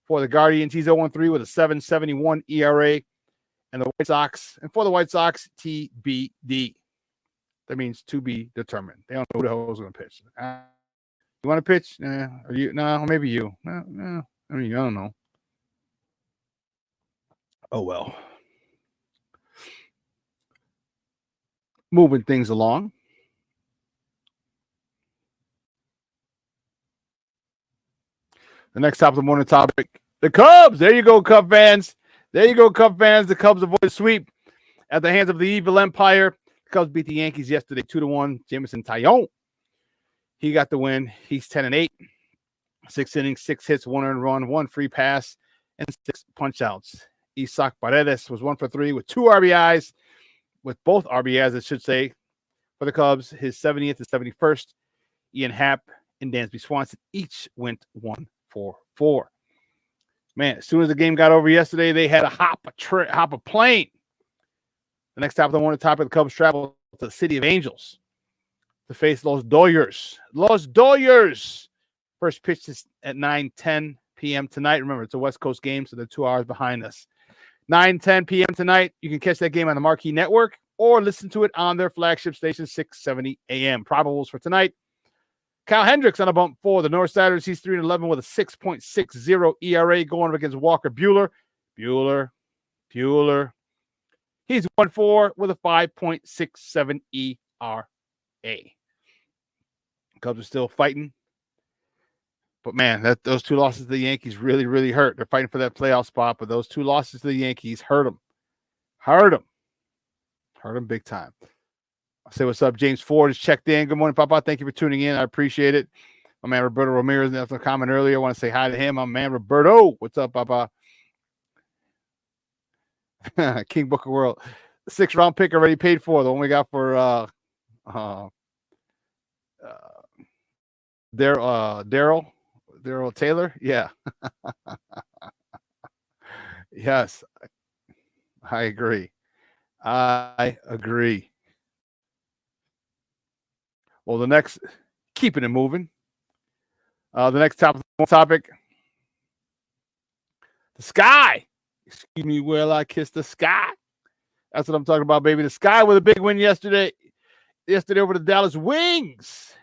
For the Guardians, he's 0-3 with a 7.71 ERA. And the White Sox, and for the White Sox, TBD. That means to be determined. They don't know who the hell is going to pitch. You want to pitch? Or you? No, maybe you. No. I mean, I don't know. Oh, well. Moving things along. The next top of the morning topic, the Cubs. There you go, Cub fans. There you go, Cub fans. The Cubs avoid a sweep at the hands of the evil empire. The Cubs beat the Yankees yesterday 2-1. Jameson Taillon, he got the win. He's 10-8. 6 innings, 6 hits, 1 earned run, 1 free pass, and 6 punch-outs. Isaac Paredes was 1 for 3 with 2 RBIs, with both RBIs, I should say, for the Cubs. His 70th and 71st. Ian Happ and Dansby Swanson each went 1 for 4. Man, as soon as the game got over yesterday, they had to hop a plane. The next top of the morning topic, the Cubs travel to the City of Angels to face Los Dodgers. Los Dodgers. First pitch is at 9:10 p.m. tonight. Remember, it's a West Coast game, so they're 2 hours behind us. 9:10 p.m. tonight. You can catch that game on the Marquee Network or listen to it on their flagship station, 6:70 a.m. Probables for tonight. Kyle Hendricks on a bump for the Northsiders. He's 3-11 with a 6.60 ERA going up against Walker Buehler. Buehler. He's 1-4 with a 5.67 ERA. Cubs are still fighting. But, man, those 2 losses to the Yankees really, really hurt. They're fighting for that playoff spot, but those 2 losses to the Yankees hurt them. Hurt them big time. I'll say what's up. James Ford is checked in. Good morning, Papa. Thank you for tuning in. I appreciate it. My man Roberto Ramirez left a comment earlier. I want to say hi to him. My man Roberto. What's up, Papa? King Booker World. The 6th round pick already paid for. The one we got for Daryl Taylor. Yeah. Yes. I agree. Well, the next, keeping it moving. The next topic. The sky. Excuse me, will I kiss the sky? That's what I'm talking about, baby. The Sky with a big win yesterday. Yesterday over the Dallas Wings.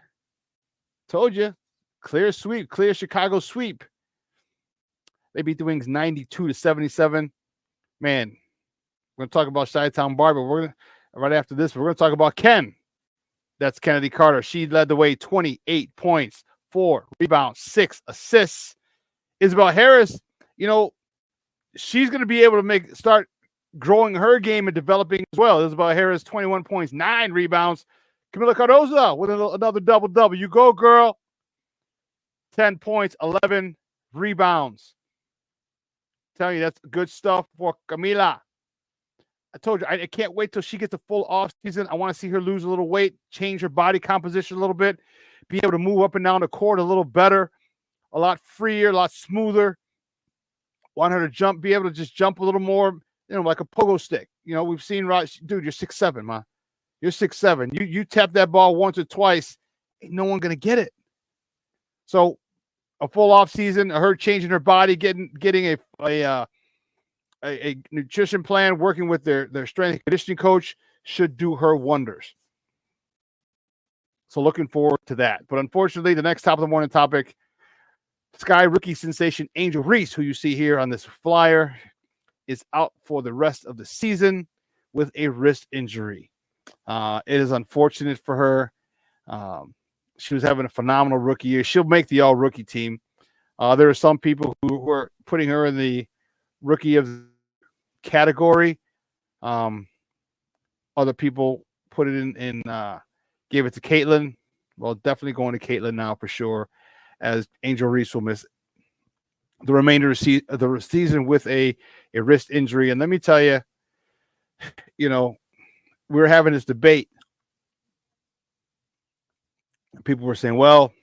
Told you. Clear sweep. Clear Chicago sweep. They beat the Wings 92-77. Man, we're going to talk about Chi-Town Barber. We're gonna, right after this, we're going to talk about Ken. That's Kennedy Carter. She led the way, 28 points, 4 rebounds, 6 assists. Isabel Harris, she's going to be able to start growing her game and developing as well. Isabel Harris, 21 points, 9 rebounds. Camila Cardozo with another double-double. You go, girl. 10 points, 11 rebounds. I'm telling you, that's good stuff for Camila. I told you, I can't wait till she gets a full off season. I want to see her lose a little weight, change her body composition a little bit, be able to move up and down the court a little better, a lot freer, a lot smoother. Want her to be able to just jump a little more, like a pogo stick. We've seen, dude, you're 6'7", man. You're 6'7". You tap that ball once or twice, ain't no one going to get it. So a full off season, her changing her body, getting a nutrition plan, working with their strength and conditioning coach should do her wonders. So looking forward to that. But unfortunately, the next top of the morning topic, Sky rookie sensation Angel Reese, who you see here on this flyer, is out for the rest of the season with a wrist injury. It is unfortunate for her. She was having a phenomenal rookie year. She'll make the all-rookie team. There are some people who are putting her in the rookie of the category. Other people put it in gave it to Caitlin. Well, definitely going to Caitlin now for sure, as Angel Reese will miss the remainder of the season with a wrist injury. And let me tell you, we were having this debate. People were saying, well,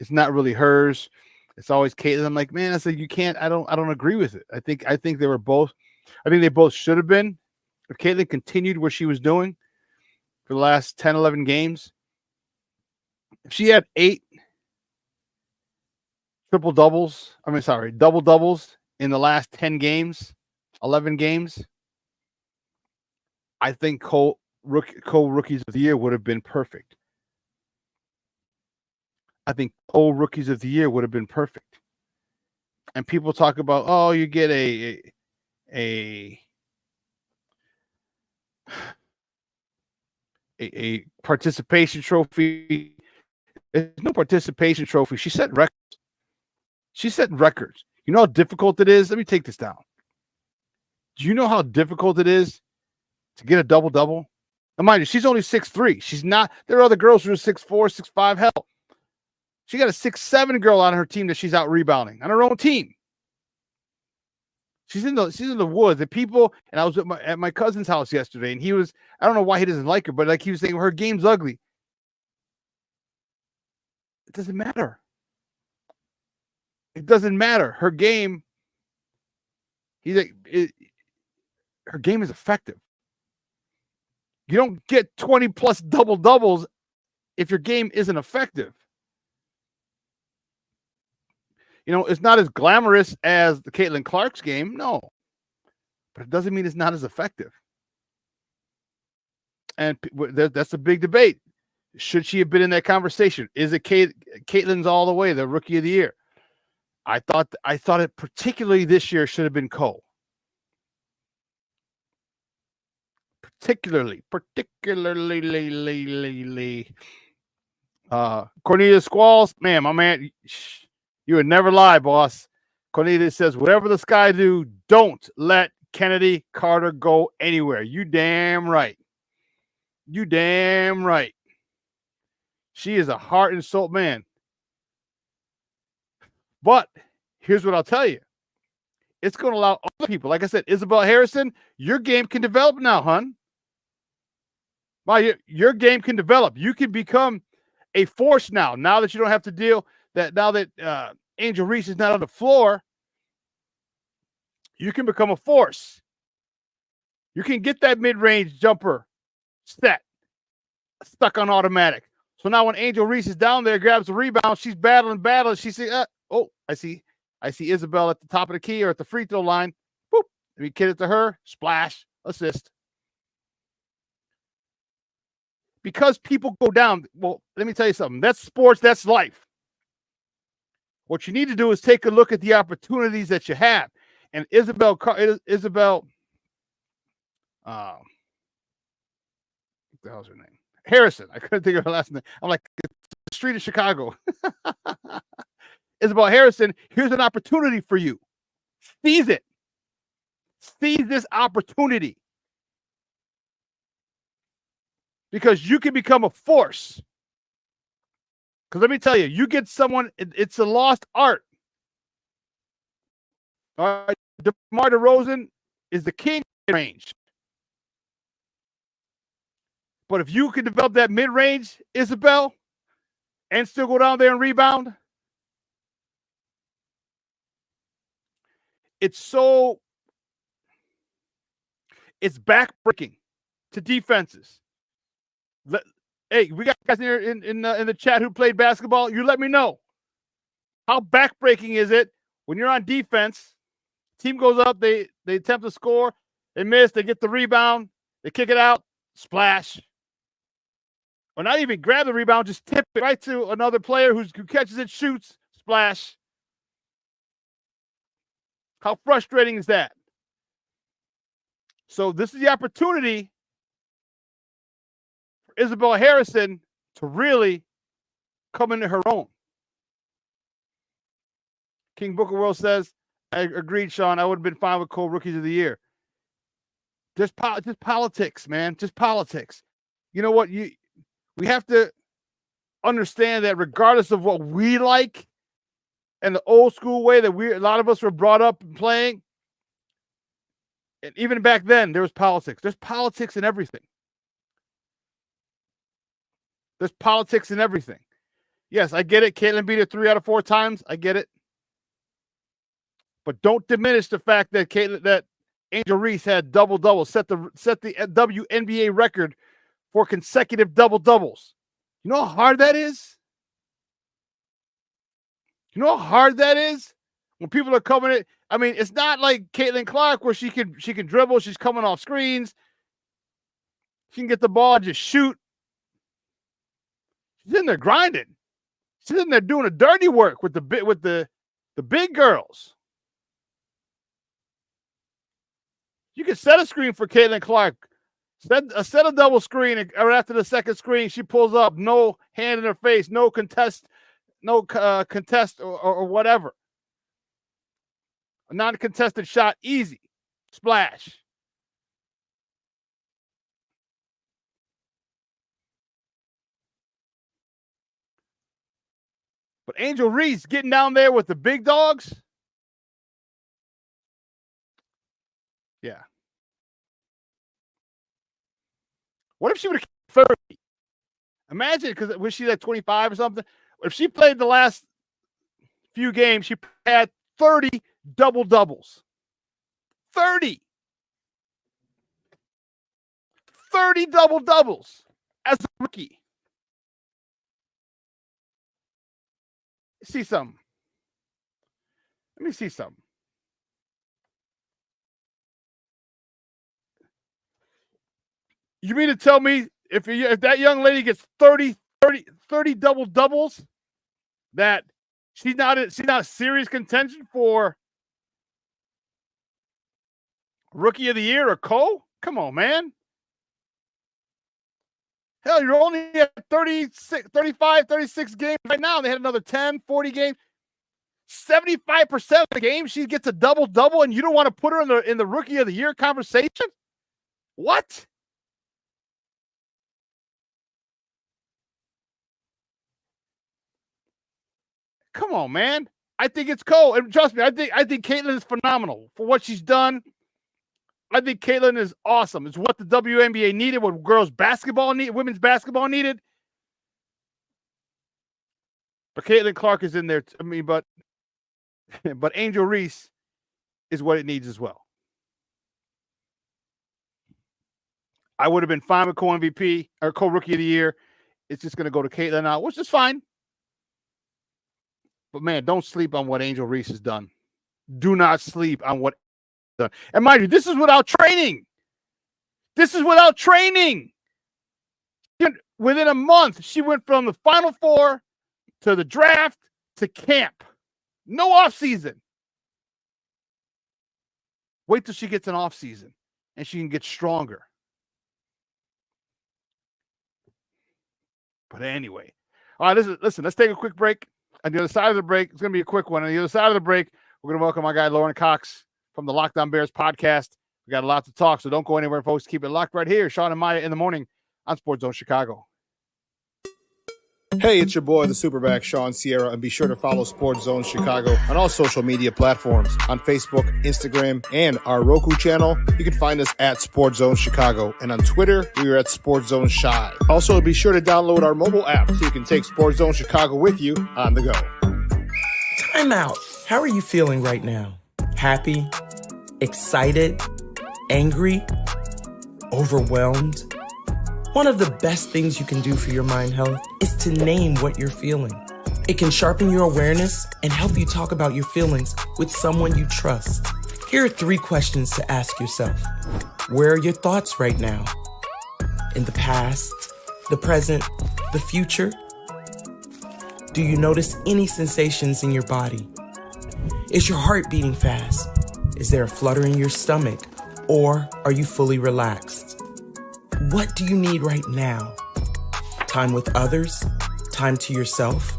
it's not really hers. It's always Caitlin. I'm like, man, I said, you can't, I don't agree with it. I think they were both, I think they both should have been. If Caitlin continued what she was doing for the last 10, 11 games, if she had 8 double doubles in the last 10 games, 11 games, I think Cole Rookies of the Year would have been perfect. I think Cole Rookies of the Year would have been perfect. And people talk about, oh, you get a participation trophy. There's no participation trophy. She set records. You know how difficult it is? Let me take this down. Do you know how difficult it is to get a double-double? Now, mind you, she's only 6'3". She's not. There are other girls who are 6'4", 6'5". Hell, she got a 6'7" girl on her team that she's out rebounding on her own team. She's in the woods. The people, and I was at my cousin's house yesterday, and he was, I don't know why he doesn't like her, but like he was saying, her game's ugly. It doesn't matter. It doesn't matter. Her game, her game is effective. You don't get 20 plus double doubles if your game isn't effective. You know, it's not as glamorous as the Caitlin Clark's game, no. But it doesn't mean it's not as effective. And that's a big debate. Should she have been in that conversation? Is it Caitlin's all the way, the Rookie of the Year? I thought it particularly this year should have been Cole. Particularly. Cornelius Squalls, man, my man, you would never lie, boss. Cornelius says, whatever the Sky do, don't let Kennedy Carter go anywhere. You damn right. You damn right. She is a heart and soul man. But here's what I'll tell you. It's going to allow other people, like I said, Isabel Harrison, your game can develop now, hon. Your game can develop. You can become a force now that you don't have to deal that now that Angel Reese is not on the floor. You can become a force. You can get that mid-range jumper stuck on automatic. So now when Angel Reese is down there, grabs the rebound, she's battling. She says, I see Isabel at the top of the key or at the free throw line. Boop. Let me kid it to her. Splash. Assist. Because people go down. Well, let me tell you something. That's sports. That's life. What you need to do is take a look at the opportunities that you have. And Isabel, what the hell's her name? Harrison. I couldn't think of her last name. I'm like, it's the street of Chicago. Isabel Harrison, here's an opportunity for you. Seize it. Seize this opportunity. Because you can become a force. Because let me tell you, you get someone, it's a lost art. All right, DeMar DeRozan is the king range. But if you can develop that mid-range, Isabel, and still go down there and rebound, it's backbreaking to defenses. Hey, we got guys here in the chat who played basketball. You let me know. How backbreaking is it when you're on defense? Team goes up, they attempt to score, they miss, they get the rebound, they kick it out, splash. Or not even grab the rebound, just tip it right to another player who catches it, shoots, splash. How frustrating is that? So this is the opportunity for Isabel Harrison to really come into her own. King Booker World says, I agreed, Shawn. I would have been fine with Cole Rookies of the Year. Just politics, man. Just politics. You know what? We have to understand that regardless of what we like and the old school way that a lot of us were brought up playing, and even back then, there was politics. There's politics in everything. There's politics in everything. Yes, I get it. Caitlin beat it 3 out of 4 times. I get it. But don't diminish the fact that Angel Reese had double-doubles, set the WNBA record for consecutive double-doubles. You know how hard that is? You know how hard that is when people are coming in. I mean, it's not like Caitlin Clark where she can dribble. She's coming off screens. She can get the ball and just shoot. She's in there grinding. She's in there doing the dirty work with the big girls. You can set a screen for Caitlin Clark. Set a double screen, and right after the second screen, she pulls up, no hand in her face, no contest or whatever. A non-contested shot, easy. Splash. But Angel Reese getting down there with the big dogs. Yeah. What if she would have 30? Imagine, because was she like 25 or something? If she played the last few games, she had 30 double-doubles. 30 double-doubles as a rookie. See something. Let me see something. You mean to tell me if that young lady gets 30 double-doubles, that she's not serious contention for Rookie of the Year or co? Come on, man. Hell, you're only at 35, 36 games right now. They had another 10, 40 games. 75% of the games she gets a double-double, and you don't want to put her in the Rookie of the Year conversation? What? Come on, man. I think it's cool. And trust me, I think Caitlin is phenomenal for what she's done. I think Caitlin is awesome. It's what the WNBA needed, what women's basketball needed. But Caitlin Clark is in there. But Angel Reese is what it needs as well. I would have been fine with co-MVP or co-Rookie of the Year. It's just going to go to Caitlin now, which is fine. But, man, don't sleep on what Angel Reese has done. Do not sleep on what he's done. And mind you, this is without training. Within a month, she went from the Final Four to the draft to camp. No offseason. Wait till she gets an offseason, and she can get stronger. But anyway. All right, listen, let's take a quick break. On the other side of the break, it's going to be a quick one. On the other side of the break, we're going to welcome my guy, Lauren Cox, from the Locked On Bears podcast. We got a lot to talk, so don't go anywhere, folks. Keep it locked right here. Shawn and Maya in the morning on Sports Zone Chicago. Hey, it's your boy, the SuperBack, Shawn Sierra, and be sure to follow Sports Zone Chicago on all social media platforms, on Facebook, Instagram, and our Roku channel. You can find us at Sports Zone Chicago, and on Twitter, we are at Sports Zone Shy. Also, be sure to download our mobile app so you can take Sports Zone Chicago with you on the go. Time out. How are you feeling right now? Happy? Excited? Angry? Overwhelmed? One of the best things you can do for your mind health is to name what you're feeling. It can sharpen your awareness and help you talk about your feelings with someone you trust. Here are 3 questions to ask yourself. Where are your thoughts right now? In the past, the present, the future? Do you notice any sensations in your body? Is your heart beating fast? Is there a flutter in your stomach? Or are you fully relaxed? What do you need right now? Time with others? Time to yourself?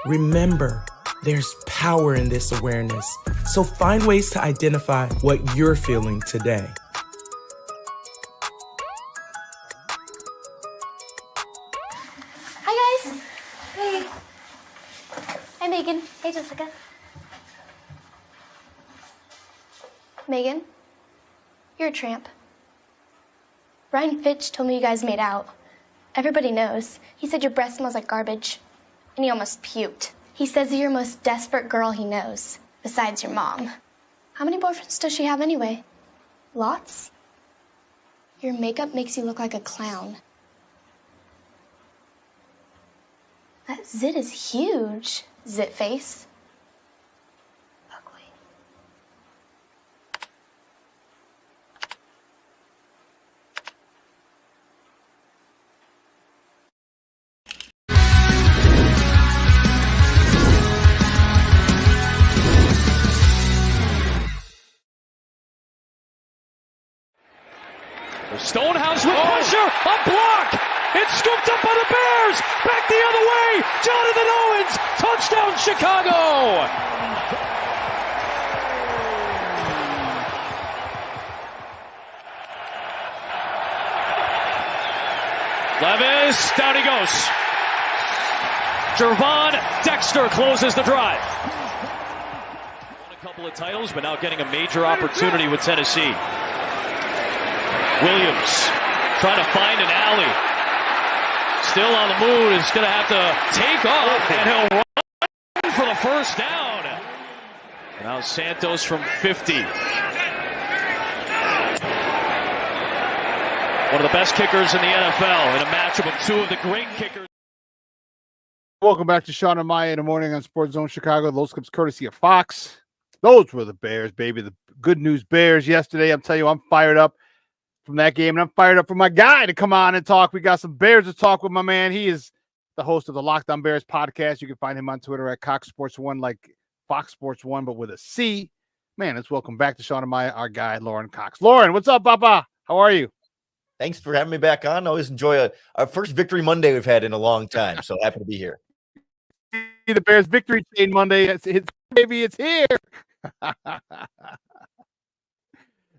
Remember, there's power in this awareness. So find ways to identify what you're feeling today. Hi, guys. Hey. Hi, Megan. Hey, Jessica. Megan, you're a tramp. Brian Fitch told me you guys made out. Everybody knows. He said your breath smells like garbage. And he almost puked. He says you're the most desperate girl he knows, besides your mom. How many boyfriends does she have anyway? Lots? Your makeup makes you look like a clown. That zit is huge, zit face. Stonehouse with pressure, a block. It's scooped up by the Bears. Back the other way. Jonathan Owens, touchdown Chicago. Levis, down he goes. Gervon closes the drive. Won a couple of titles, but now getting a major opportunity with Tennessee. Williams trying to find an alley. Still on the move, is going to have to take off, and he'll run for the first down. Now Santos from 50. One of the best kickers in the NFL in a matchup of two of the great kickers. Welcome back to Shawn and Maya in the morning on Sports Zone Chicago. Those clips courtesy of Fox. Those were the Bears, baby. The good news Bears yesterday. I'm telling you, I'm fired up from that game, and I'm fired up for my guy to come on and talk. We got some Bears to talk with my man. He is the host of the Locked On Bears podcast. You can find him on Twitter at Cox Sports One, like Fox Sports One, but with a C. Man, let's welcome back to Shawn and Maya, our guy, Lauren Cox. Lauren, what's up, Papa? How are you? Thanks for having me back on. I always enjoy our first Victory Monday we've had in a long time, so happy to be here. The Bears Victory Chain Monday. It's baby, it's here.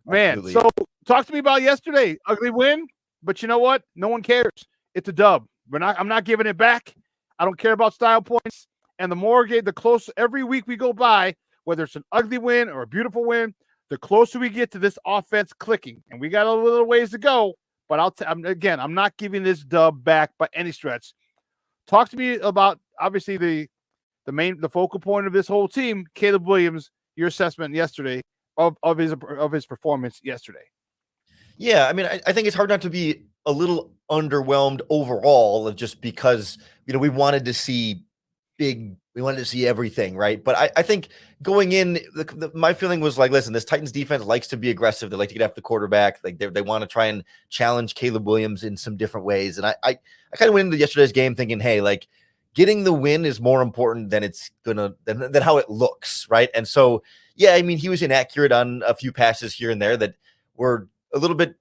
Man, Absolutely. So talk to me about yesterday. Ugly win, but you know what? No one cares. It's a dub. I'm not giving it back. I don't care about style points. And the closer every week we go by, whether it's an ugly win or a beautiful win, the closer we get to this offense clicking. And we got a little ways to go. But I'm not giving this dub back by any stretch. Talk to me about obviously the focal point of this whole team, Caleb Williams. Your assessment yesterday of his performance yesterday. Yeah, I mean, I think it's hard not to be a little underwhelmed overall, just because we wanted to see everything, right? But I think going in, my feeling was like, listen, this Titans defense likes to be aggressive. They like to get after the quarterback. Like they want to try and challenge Caleb Williams in some different ways. And I kind of went into yesterday's game thinking, hey, like getting the win is more important than than how it looks, right? And so, yeah, I mean, he was inaccurate on a few passes here and there that were a little bit,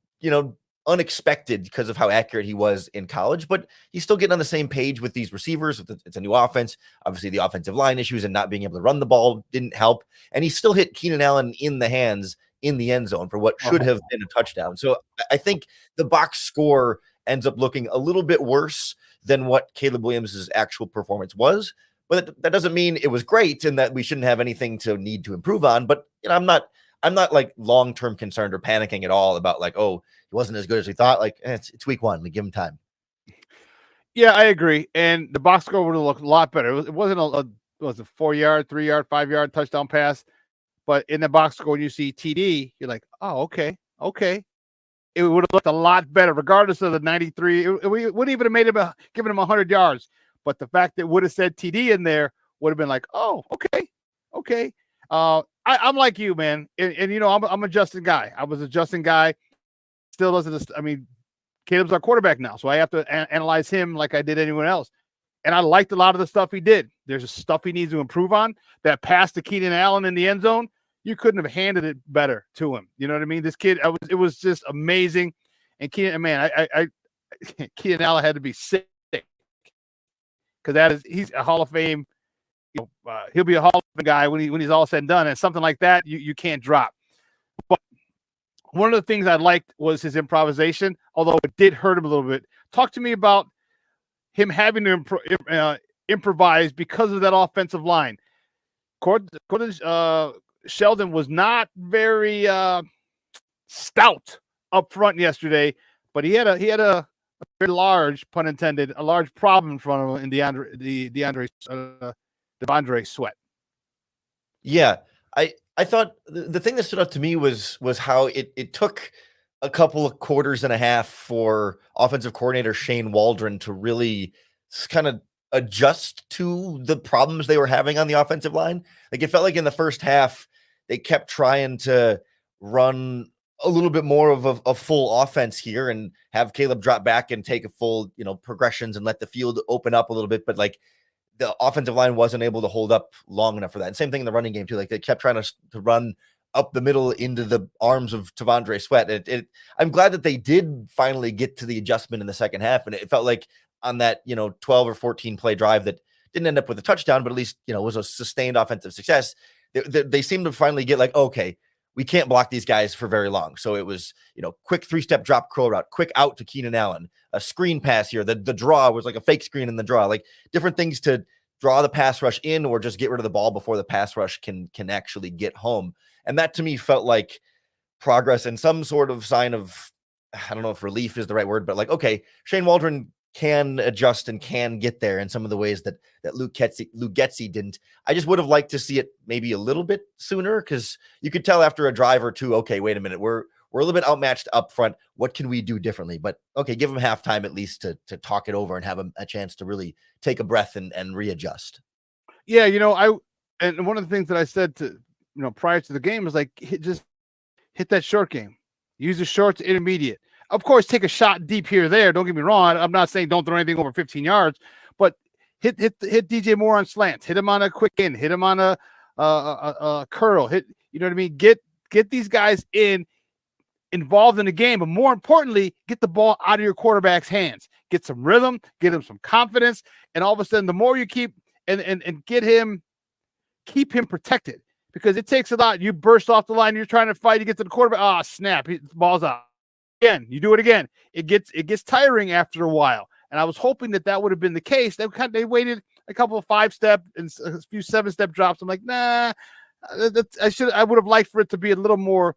unexpected because of how accurate he was in college, but he's still getting on the same page with these receivers. It's a new offense. Obviously, the offensive line issues and not being able to run the ball didn't help. And he still hit Keenan Allen in the hands in the end zone for what should have been a touchdown. So I think the box score ends up looking a little bit worse than what Caleb Williams' actual performance was. But that doesn't mean it was great and that we shouldn't have anything to need to improve on. But I'm not like long-term concerned or panicking at all about like, oh, he wasn't as good as we thought. Like it's week one. We give him time. Yeah, I agree. And the box score would have looked a lot better. It wasn't a 4-yard, 3-yard, 5-yard touchdown pass. But in the box score, when you see TD, you're like, oh, okay. It would have looked a lot better, regardless of the 93. We wouldn't even have made him given him 100 yards. But the fact that it would have said TD in there would have been like, oh, okay. I'm like you, man. And I'm a Justin guy. I was a Justin guy. Still doesn't. I mean, Caleb's our quarterback now, so I have to analyze him like I did anyone else. And I liked a lot of the stuff he did. There's stuff he needs to improve on. That pass to Keenan Allen in the end zone, you couldn't have handed it better to him. You know what I mean? This kid, it was just amazing. And Keenan Allen had to be sick because he's a Hall of Fame. He'll be a Hall of Fame guy when he's all said and done. And something like that, you can't drop. But one of the things I liked was his improvisation, although it did hurt him a little bit. Talk to me about him having to improvise because of that offensive line. Sheldon was not very stout up front yesterday, but he had a very large, pun intended, a large problem in front of him in Devondre Sweat. Yeah, I thought the thing that stood out to me was how it took a couple of quarters and a half for offensive coordinator Shane Waldron to really kind of adjust to the problems they were having on the offensive line. Like it felt like in the first half, they kept trying to run a little bit more of a full offense here and have Caleb drop back and take a full, progressions and let the field open up a little bit. But like the offensive line wasn't able to hold up long enough for that. And same thing in the running game too. Like they kept trying to run up the middle into the arms of Tavondre Sweat. I'm glad that they did finally get to the adjustment in the second half. And it felt like on that, 12 or 14 play drive that didn't end up with a touchdown, but at least, was a sustained offensive success. They seemed to finally get like, okay, we can't block these guys for very long. So it was, quick 3-step drop curl route, quick out to Keenan Allen, a screen pass here. The draw was like a fake screen in the draw, like different things to draw the pass rush in or just get rid of the ball before the pass rush can actually get home. And that to me felt like progress and some sort of sign of, I don't know if relief is the right word, but like, okay, Shane Waldron can adjust and can get there in some of the ways that Luke Getsy didn't. I just would have liked to see it maybe a little bit sooner, because you could tell after a drive or two, okay, wait a minute, we're a little bit outmatched up front. What can we do differently? But okay, give them halftime at least to talk it over and have a chance to really take a breath and readjust. Yeah, and one of the things that I said to prior to the game is like, just hit that short game. Use the short to intermediate. Of course, take a shot deep here or there. Don't get me wrong. I'm not saying don't throw anything over 15 yards, but hit DJ Moore on slants. Hit him on a quick in. Hit him on a curl. Hit, you know what I mean? Get these guys involved in the game, but more importantly, get the ball out of your quarterback's hands. Get some rhythm. Get him some confidence, and all of a sudden, the more you keep and keep him protected, because it takes a lot. You burst off the line. You're trying to fight. You get to the quarterback. Ah, snap! The ball's out. Again, you do it again. It gets tiring after a while. And I was hoping that would have been the case. They waited a couple of 5-step and a few 7-step drops. I'm like, nah. I would have liked for it to be a lot more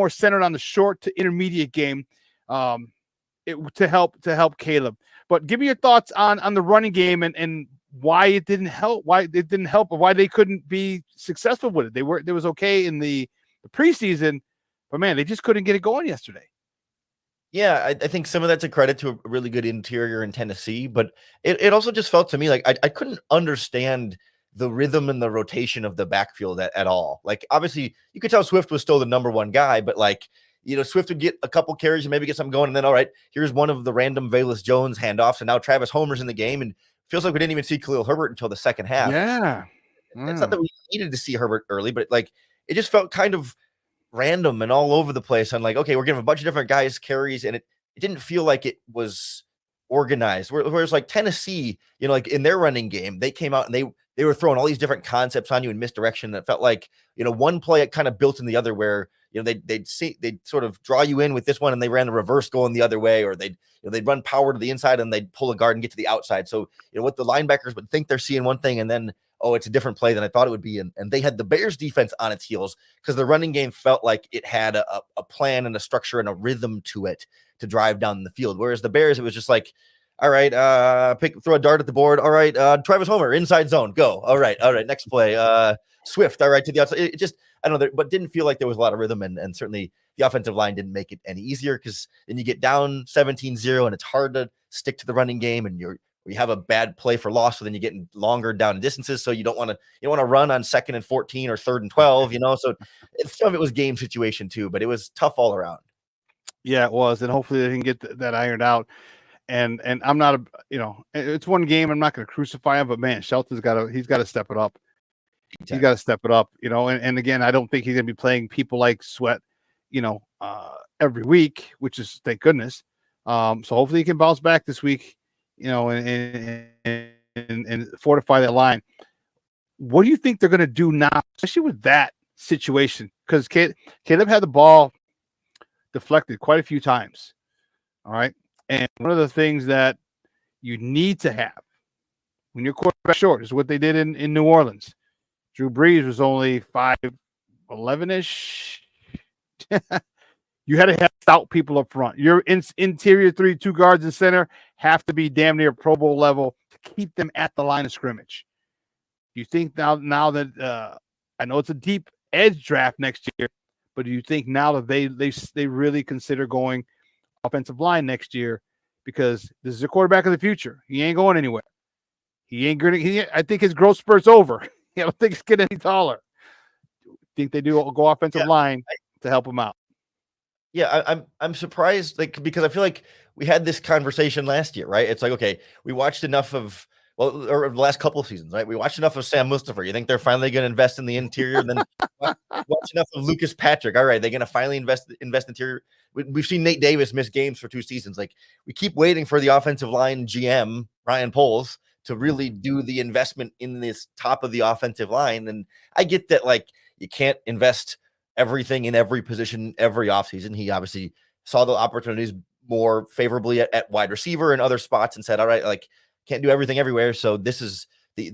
centered on the short to intermediate game, to help Caleb. But give me your thoughts on the running game and why it didn't help. Why it didn't help, or why they couldn't be successful with it. It was okay in the preseason, but man, they just couldn't get it going yesterday. Yeah, I think some of that's a credit to a really good interior in Tennessee, but it also just felt to me like I couldn't understand the rhythm and the rotation of the backfield at all. Like, obviously, you could tell Swift was still the number one guy, but like, Swift would get a couple carries and maybe get something going, and then, all right, here's one of the random Velus Jones handoffs, and now Travis Homer's in the game, and feels like we didn't even see Khalil Herbert until the second half. Yeah. It's not that we needed to see Herbert early, but like, it just felt kind of random and all over the place. I'm like, okay, we're giving a bunch of different guys carries, and it didn't feel like it was organized. Whereas like Tennessee, like in their running game, they came out and they were throwing all these different concepts on you in misdirection. That felt like, one play it kind of built in the other, where they'd sort of draw you in with this one, and they ran the reverse going the other way, or they'd run power to the inside and they'd pull a guard and get to the outside. So what the linebackers would think they're seeing one thing, and then it's a different play than I thought it would be. And they had the Bears defense on its heels, because the running game felt like it had a plan and a structure and a rhythm to it to drive down the field. Whereas the Bears, it was just like, all right, throw a dart at the board. All right, Travis Homer, inside zone, go. All right, next play. Swift, all right, to the outside. It just, I don't know, but didn't feel like there was a lot of rhythm, and certainly the offensive line didn't make it any easier, because then you get down 17-0, and it's hard to stick to the running game, and you have a bad play for loss, so then you're getting longer down distances, so you don't want to run on 2nd and 14 or 3rd and 12, so some of it was game situation too, but it was tough all around. Yeah, it was, and hopefully they can get that ironed out. And I'm not it's one game. I'm not going to crucify him, but man, Shelton's he's got to step it up. He's got to step it up, and again, I don't think he's going to be playing people like Sweat, every week, which is, thank goodness. So hopefully he can bounce back this week, and fortify that line. What do you think they're going to do now, especially with that situation? Because Caleb had the ball deflected quite a few times. All right. And one of the things that you need to have when your quarterback short is what they did in New Orleans. Drew Brees was only 5'11-ish. You had to have stout people up front. Your interior 2 guards and center have to be damn near Pro Bowl level to keep them at the line of scrimmage. Do you think now that I know it's a deep edge draft next year, but do you think now that they really consider going offensive line next year, because this is a quarterback of the future? He ain't going anywhere. He ain't going to. I think his growth spurt's over. I don't think he's getting any taller. Think they do go offensive line to help him out? Yeah, I'm surprised, because I feel like we had this conversation last year, right? It's like, okay, we watched enough of Well, or the last couple of seasons, right? We watched enough of Sam Mustipher. You think they're finally going to invest in the interior? Then watch enough of Lucas Patrick. All right, they're going to finally invest interior. We've seen Nate Davis miss games for 2 seasons. Like, we keep waiting for the offensive line GM, Ryan Poles, to really do the investment in this top of the offensive line. And I get that, like, you can't invest everything in every position every offseason. He obviously saw the opportunities more favorably at wide receiver and other spots and said, all right, like, can't do everything everywhere. So this is the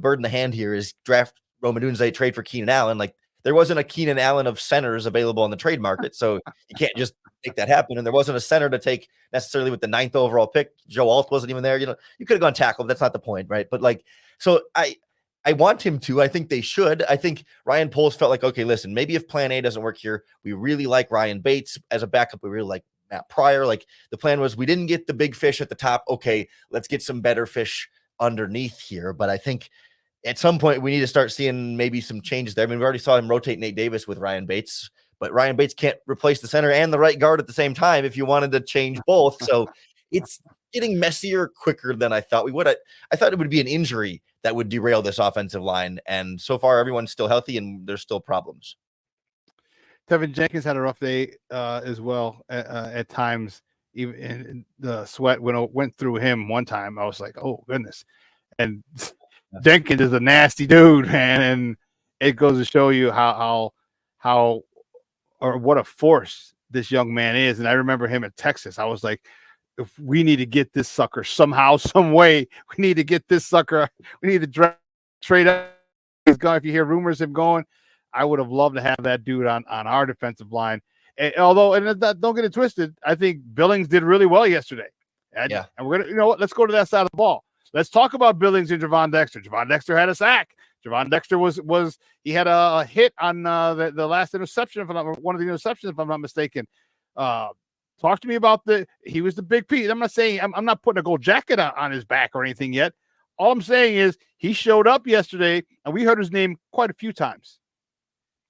bird in the hand here is draft Rome Odunze, trade for Keenan Allen. Like, there wasn't a Keenan Allen of centers available on the trade market, so you can't just make that happen. And there wasn't a center to take necessarily with the 9th overall pick. Joe Alt wasn't even there. You could have gone tackle. That's not the point, right? But like, so I want him to. I think they should. I think Ryan Poles felt like, okay, listen, maybe if plan A doesn't work here, we really like Ryan Bates as a backup. We really like Matt Pryor. Like, the plan was, we didn't get the big fish at the top. Okay, let's get some better fish underneath here. But I think at some point we need to start seeing maybe some changes there. I mean, we already saw him rotate Nate Davis with Ryan Bates, but Ryan Bates can't replace the center and the right guard at the same time if you wanted to change both. So it's getting messier quicker than I thought we would. I thought it would be an injury that would derail this offensive line. And so far, everyone's still healthy and there's still problems. Tevinjenkins had a rough day as well at times. Even in the sweat went through him one time. I was like, oh goodness. And Jenkins is a nasty dude, man. And it goes to show you how or what a force this young man is. And I remember him at Texas. I was like, if we need to get this sucker somehow, some way, we need to get this sucker. We need to trade up. He's gone. If you hear rumors of him going, I would have loved to have that dude on our defensive line. And don't get it twisted, I think Billings did really well yesterday. And we're gonna, you know what? Let's go to that side of the ball. Let's talk about Billings and Gervon Dexter. Gervon Dexter had a sack. Gervon Dexter he had a hit on the last interception, one of the interceptions, if I'm not mistaken. Talk to me about he was the big piece. I'm not saying I'm not putting a gold jacket on his back or anything yet. All I'm saying is he showed up yesterday, and we heard his name quite a few times.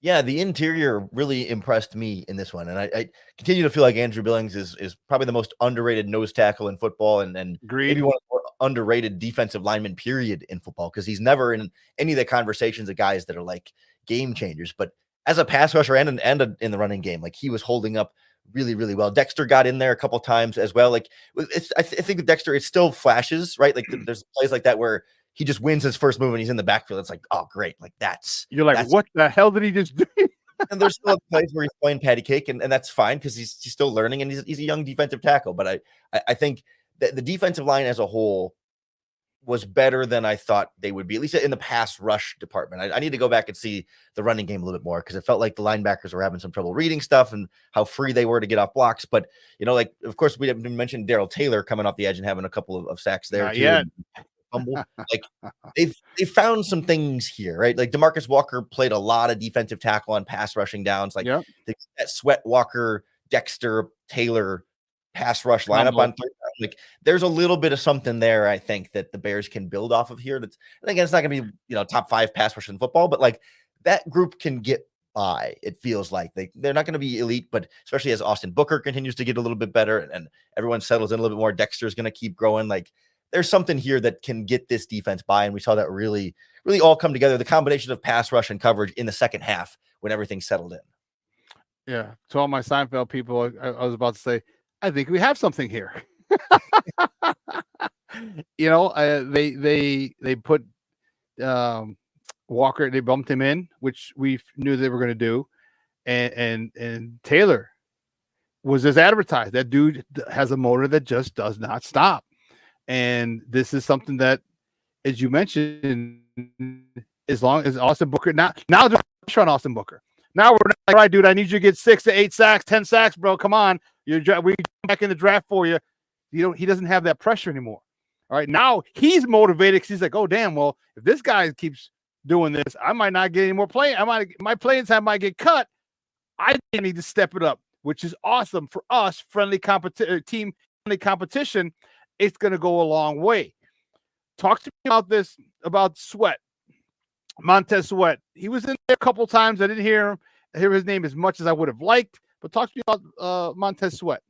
Yeah, the interior really impressed me in this one. And I continue to feel like Andrew Billings is probably the most underrated nose tackle in football and maybe one of the more underrated defensive linemen, period, in football, because he's never in any of the conversations of guys that are like game changers. But as a pass rusher and in the running game, like, he was holding up really, really well. Dexter got in there a couple times as well. Like, I think with Dexter, it still flashes, right? Like, there's plays like that where he just wins his first move and he's in the backfield. It's like, oh, great. Like, you're like, what the hell did he just do? And there's still plays where he's playing patty cake, and that's fine because he's still learning and he's a young defensive tackle. But I think that the defensive line as a whole was better than I thought they would be, at least in the pass rush department. I need to go back and see the running game a little bit more, because it felt like the linebackers were having some trouble reading stuff and how free they were to get off blocks. But, like, of course, we didn't mention Darrell Taylor coming off the edge and having a couple of sacks there too. Humble. Like, they found some things here, right? Like, DeMarcus Walker played a lot of defensive tackle on pass rushing downs. Like, that Sweat, Walker, Dexter, Taylor pass rush lineup on third down. Like, there's a little bit of something there, I think, that the Bears can build off of here. That's, and again, it's not gonna be top 5 pass rush in football, but like, that group can get by. It feels like they're not going to be elite, but especially as Austin Booker continues to get a little bit better and everyone settles in a little bit more, Dexter's going to keep growing. Like, there's something here that can get this defense by, and we saw that really, really all come together. The combination of pass rush and coverage in the second half when everything settled in. Yeah, to all my Seinfeld people, I was about to say, I think we have something here. They put Walker, they bumped him in, which we knew they were going to do, and Taylor was as advertised. That dude has a motor that just does not stop. And this is something that, as you mentioned, as long as Austin Booker, now there's pressure on Austin Booker. Now we're not like, all right, dude, I need you to get 6 to 8 sacks, 10 sacks, bro. Come on. We back in the draft for you. He doesn't have that pressure anymore. All right. Now he's motivated because he's like, oh, damn, well, if this guy keeps doing this, I might not get any more play. My playing time might get cut. I need to step it up, which is awesome for us, team friendly competition. It's going to go a long way. Talk to me about Sweat, Montez Sweat. He was in there a couple times. I didn't hear his name as much as I would have liked, but talk to me about Montez Sweat.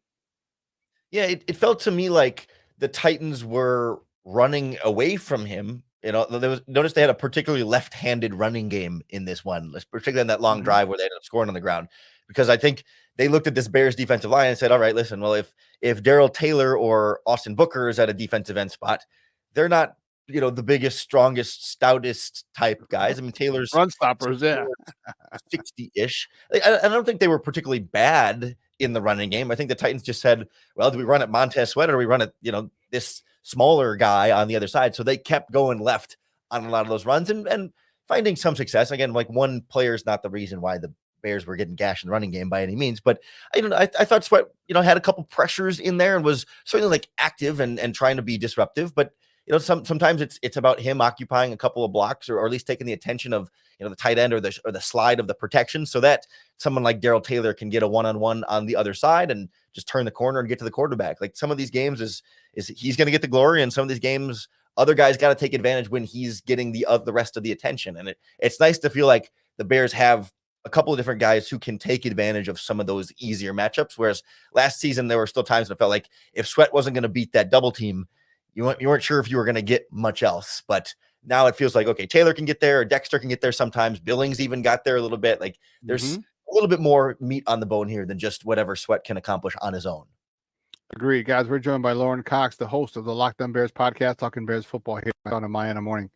Yeah, it felt to me like the Titans were running away from him. Notice they had a particularly left-handed running game in this one, particularly in that long drive where they ended up scoring on the ground, because I think they looked at this Bears defensive line and said, all right, listen, well, if Darrell Taylor or Austin Booker is at a defensive end spot, they're not, the biggest, strongest, stoutest type guys. I mean, Taylor's run stoppers, 60-ish. I don't think they were particularly bad in the running game. I think the Titans just said, well, do we run at Montez Sweat or do we run at, this smaller guy on the other side? So they kept going left on a lot of those runs and finding some success. Again, like, one player is not the reason why the Bears were getting gashed in the running game by any means, but I thought Sweat, had a couple pressures in there and was certainly like active and trying to be disruptive, but sometimes it's about him occupying a couple of blocks or at least taking the attention of, the tight end or the slide of the protection, so that someone like Darrell Taylor can get a one-on-one on the other side and just turn the corner and get to the quarterback. Like, some of these games is he's going to get the glory, and some of these games other guys got to take advantage when he's getting the rest of the attention. And it's nice to feel like the Bears have a couple of different guys who can take advantage of some of those easier matchups. Whereas last season, there were still times that it felt like if Sweat wasn't going to beat that double team, you weren't sure if you were going to get much else. But now it feels like, okay, Taylor can get there, or Dexter can get there sometimes. Billings even got there a little bit. Like, there's a little bit more meat on the bone here than just whatever Sweat can accomplish on his own. Agreed, guys. We're joined by Lauren Cox, the host of the Locked On Bears podcast, talking Bears football here on My in the Morning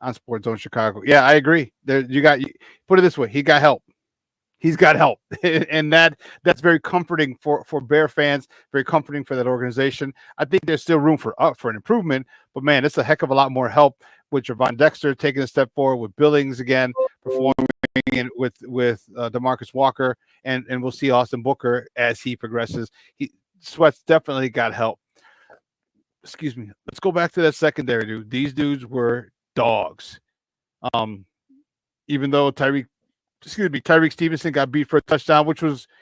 on Sports Zone Chicago. Yeah, I agree. Put it this way, he got help. He's got help, and that's very comforting for Bear fans, very comforting for that organization. I think there's still room for an improvement, but man, it's a heck of a lot more help with Gervon Dexter taking a step forward, with Billings again performing, and with DeMarcus Walker, and we'll see Austin Booker as he progresses. Sweat's definitely got help. Excuse me. Let's go back to that secondary, dude. These dudes were dogs. Even though Tyreek Stevenson got beat for a touchdown,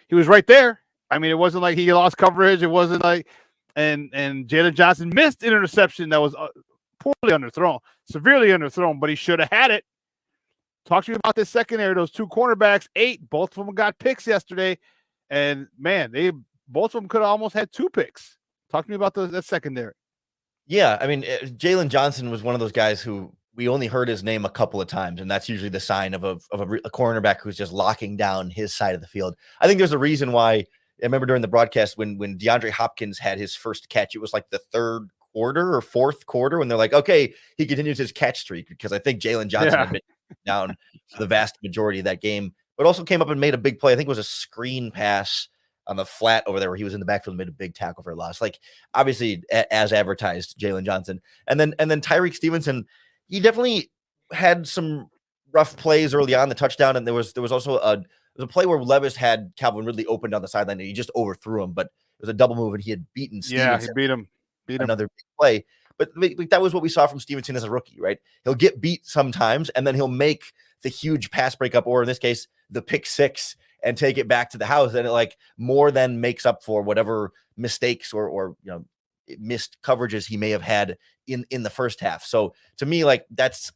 he was right there. I mean, it wasn't like he lost coverage. It wasn't like, and Jalen Johnson missed an interception that was poorly underthrown, severely underthrown, but he should have had it. Talk to me about this secondary. Those two cornerbacks, both of them got picks yesterday, and man, both of them could have almost had 2 picks. Talk to me about that secondary. Yeah, I mean, Jalen Johnson was one of those guys who we only heard his name a couple of times, and that's usually the sign of a cornerback who's just locking down his side of the field. I think there's a reason why. I remember during the broadcast when DeAndre Hopkins had his first catch, it was like the 3rd quarter or 4th quarter when they're like, okay, he continues his catch streak, because I think Jalen Johnson had been down for the vast majority of that game, but also came up and made a big play. I think it was a screen pass on the flat over there where he was in the backfield and made a big tackle for a loss. Like, obviously, as advertised, Jalen Johnson. And then Tyreek Stevenson, he definitely had some rough plays early on the touchdown, and there was also a play where Levis had Calvin Ridley open down the sideline, and he just overthrew him, but it was a double move, and he had beaten Stevenson. Yeah, he beat him. Another big play. But that was what we saw from Stevenson as a rookie, right? He'll get beat sometimes, and then he'll make the huge pass breakup, or in this case, the pick six, and take it back to the house, and it more than makes up for whatever mistakes or missed coverages he may have had in the first half. So to me, that's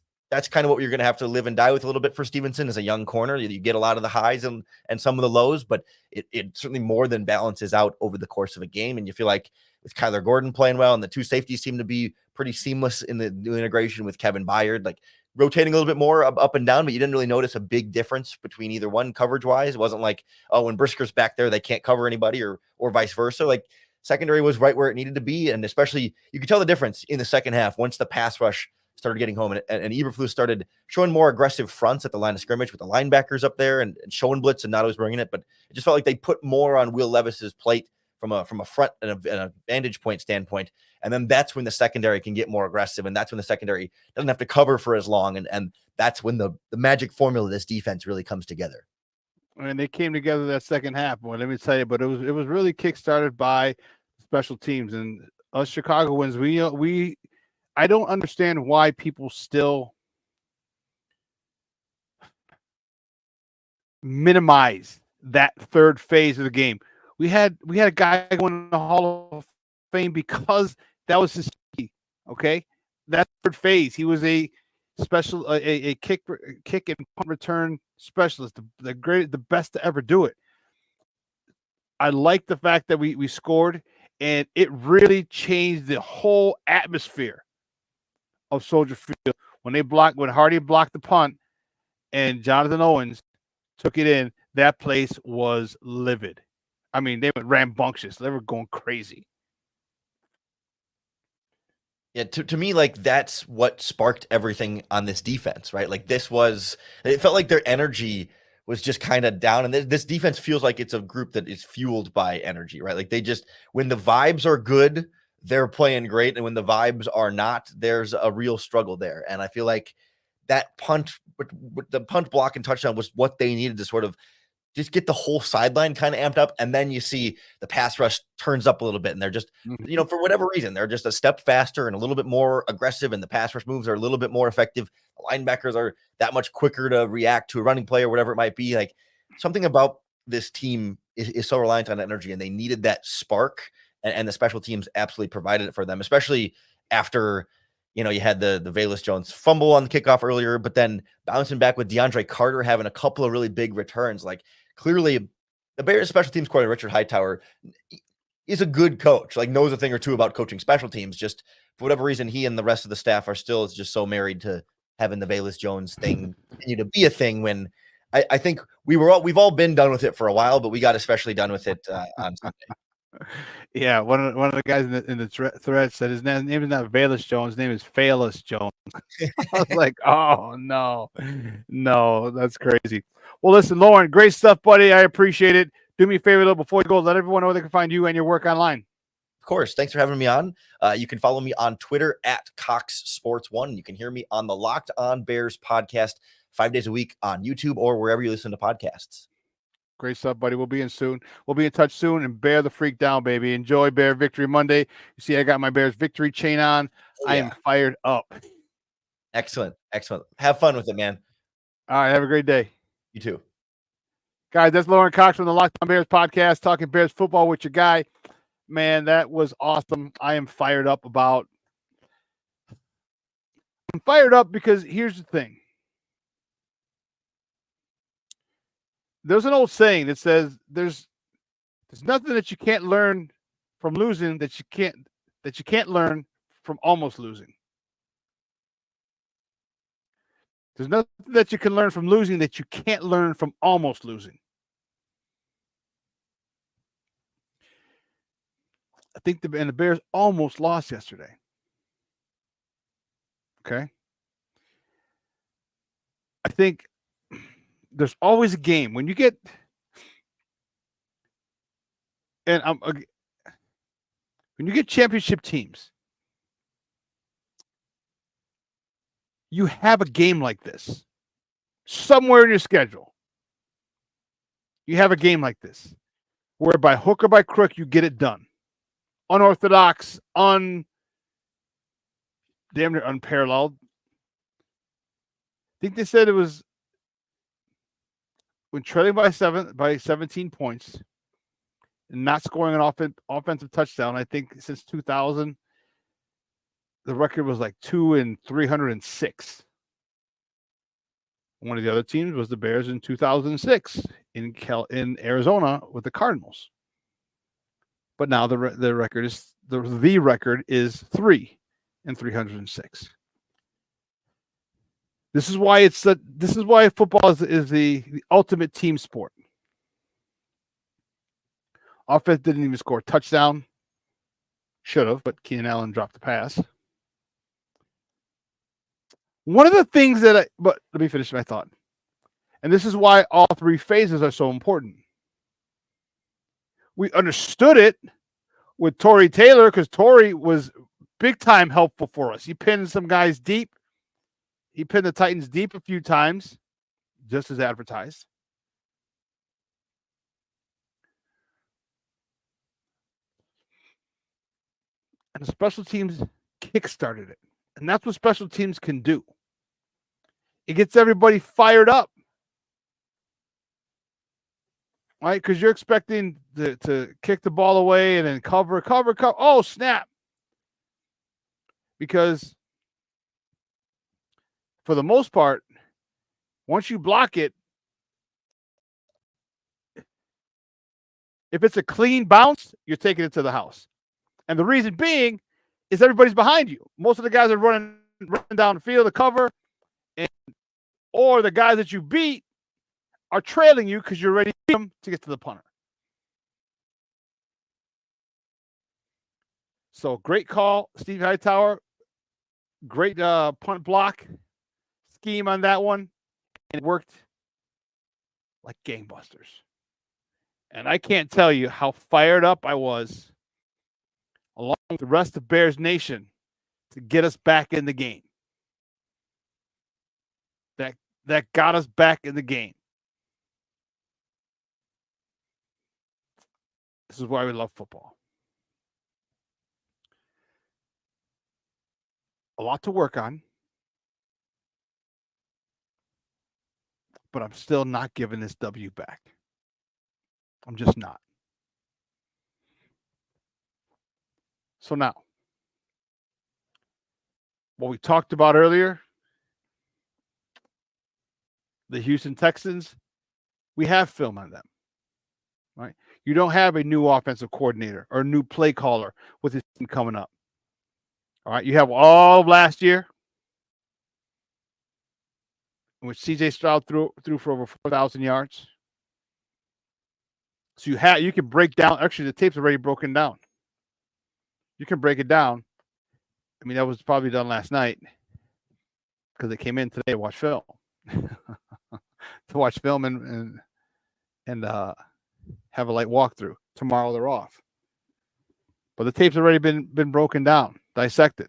kind of what you're going to have to live and die with a little bit for Stevenson as a young corner. You get a lot of the highs and some of the lows, but it certainly more than balances out over the course of a game. And you feel like with Kyler Gordon playing well, and the two safeties seem to be pretty seamless in the new integration with Kevin Byard, rotating a little bit more up and down, but you didn't really notice a big difference between either one coverage wise. It wasn't like, oh, when Brisker's back there, they can't cover anybody or vice versa. Secondary was right where it needed to be. And especially you could tell the difference in the second half once the pass rush started getting home and Eberflus started showing more aggressive fronts at the line of scrimmage with the linebackers up there and showing blitz and not always bringing it. But it just felt like they put more on Will Levis's plate from a front and a vantage point standpoint. And then that's when the secondary can get more aggressive. And that's when the secondary doesn't have to cover for as long. And that's when the magic formula of this defense really comes together. And they came together that second half. Well, let me tell you, but it was really kickstarted by special teams, and us Chicagoans. I don't understand why people still minimize that third phase of the game. We had a guy going in the Hall of Fame because that was his key. Okay, that third phase, he was a special a kick and punt return specialist, the best to ever do it. I like the fact that we scored, and it really changed the whole atmosphere of Soldier Field when Hardy blocked the punt and Jonathan Owens took it in. That place was livid. I mean, they went rambunctious. They were going crazy. Yeah, to me, like, that's what sparked everything on this defense, right? Like, it felt like their energy was just kind of down. And this defense feels like it's a group that is fueled by energy, right? Like, when the vibes are good, they're playing great. And when the vibes are not, there's a real struggle there. And I feel like that the punt block and touchdown was what they needed to sort of just get the whole sideline kind of amped up. And then you see the pass rush turns up a little bit and they're just, for whatever reason, they're just a step faster and a little bit more aggressive. And the pass rush moves are a little bit more effective. The linebackers are that much quicker to react to a running play or whatever it might be. Like, something about this team is so reliant on energy, and they needed that spark. And the special teams absolutely provided it for them, especially after, you had the Velus Jones fumble on the kickoff earlier, but then bouncing back with DeAndre Carter having a couple of really big returns. Like, clearly the Bears special teams coordinator, Richard Hightower, is a good coach, like, knows a thing or two about coaching special teams. Just for whatever reason, he and the rest of the staff are still just so married to having the Velus Jones thing continue to be a thing, when I think we've all been done with it for a while, but we got especially done with it on Sunday. Yeah, one of the guys in the thread said his name is not Velus Jones, his name is Velus Jones. I was like, oh no, that's crazy. Well, listen, Lauren, great stuff, buddy. I appreciate it. Do me a favor though, before you go, let everyone know where they can find you and your work online. Of course. Thanks for having me on. You can follow me on Twitter at CoxSports1. You can hear me on the Locked On Bears podcast 5 days a week on YouTube or wherever you listen to podcasts. Great stuff, buddy. We'll be in touch soon, and bear the freak down, baby. Enjoy Bear Victory Monday. You see, I got my Bears victory chain on. I am fired up. Excellent. Have fun with it, man. All right. Have a great day. You too. Guys, that's Lauren Cox from the Locked On Bears podcast, talking Bears football with your guy. Man, that was awesome. I am fired up because here's the thing. There's an old saying that says there's nothing that you can't learn from losing that you can't learn from almost losing. There's nothing that you can learn from losing that you can't learn from almost losing. I think the Bears almost lost yesterday. Okay. I think there's always a game when you get, when you get championship teams, you have a game like this somewhere in your schedule. You have a game like this where by hook or by crook, you get it done. Unorthodox, damn near unparalleled. I think they said it was when trailing by 17 points and not scoring an offensive touchdown. I think since 2000, the record was like 2-306. One of the other teams was the Bears in 2006 in Arizona with the Cardinals. But now the record is the record is 3-306. This is why football is the ultimate team sport. Offense didn't even score a touchdown. Should have, but Keenan Allen dropped the pass. One of the things but let me finish my thought. And this is why all three phases are so important. We understood it with Torrey Taylor because Torrey was big time helpful for us. He pinned some guys deep. He pinned the Titans deep a few times, just as advertised. And the special teams kickstarted it. And that's what special teams can do. It gets everybody fired up. Right? Because you're expecting to kick the ball away and then cover. Oh, snap. Because for the most part, once you block it, if it's a clean bounce, you're taking it to the house. And the reason being is everybody's behind you. Most of the guys are running running down the field to cover, or the guys that you beat are trailing you because you're ready to get to the punter. So great call, Steve Hightower. Great punt block scheme on that one. And it worked like gangbusters. And I can't tell you how fired up I was, along with the rest of Bears Nation, to get us back in the game. That got us back in the game. This is why we love football. A lot to work on, but I'm still not giving this W back. I'm just not. So now, what we talked about earlier, the Houston Texans, we have film on them, right? You don't have a new offensive coordinator or a new play caller with his team coming up. All right, you have all of last year, in which C.J. Stroud threw for over 4,000 yards. So you can break down. Actually, the tape's already broken down. You can break it down. I mean, that was probably done last night because they came in today to watch film, and have a light walkthrough. Tomorrow they're off, but the tape's already been broken down, dissected.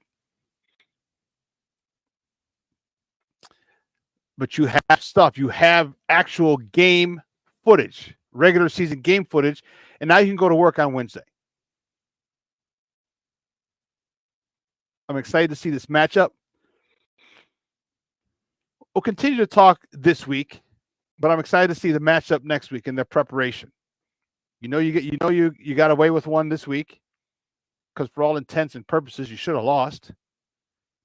But you have stuff. You have actual game footage, regular season game footage, and now you can go to work on Wednesday. I'm excited to see this matchup. We'll continue to talk this week, but I'm excited to see the matchup next week and their preparation. You got away with one this week because for all intents and purposes you should have lost,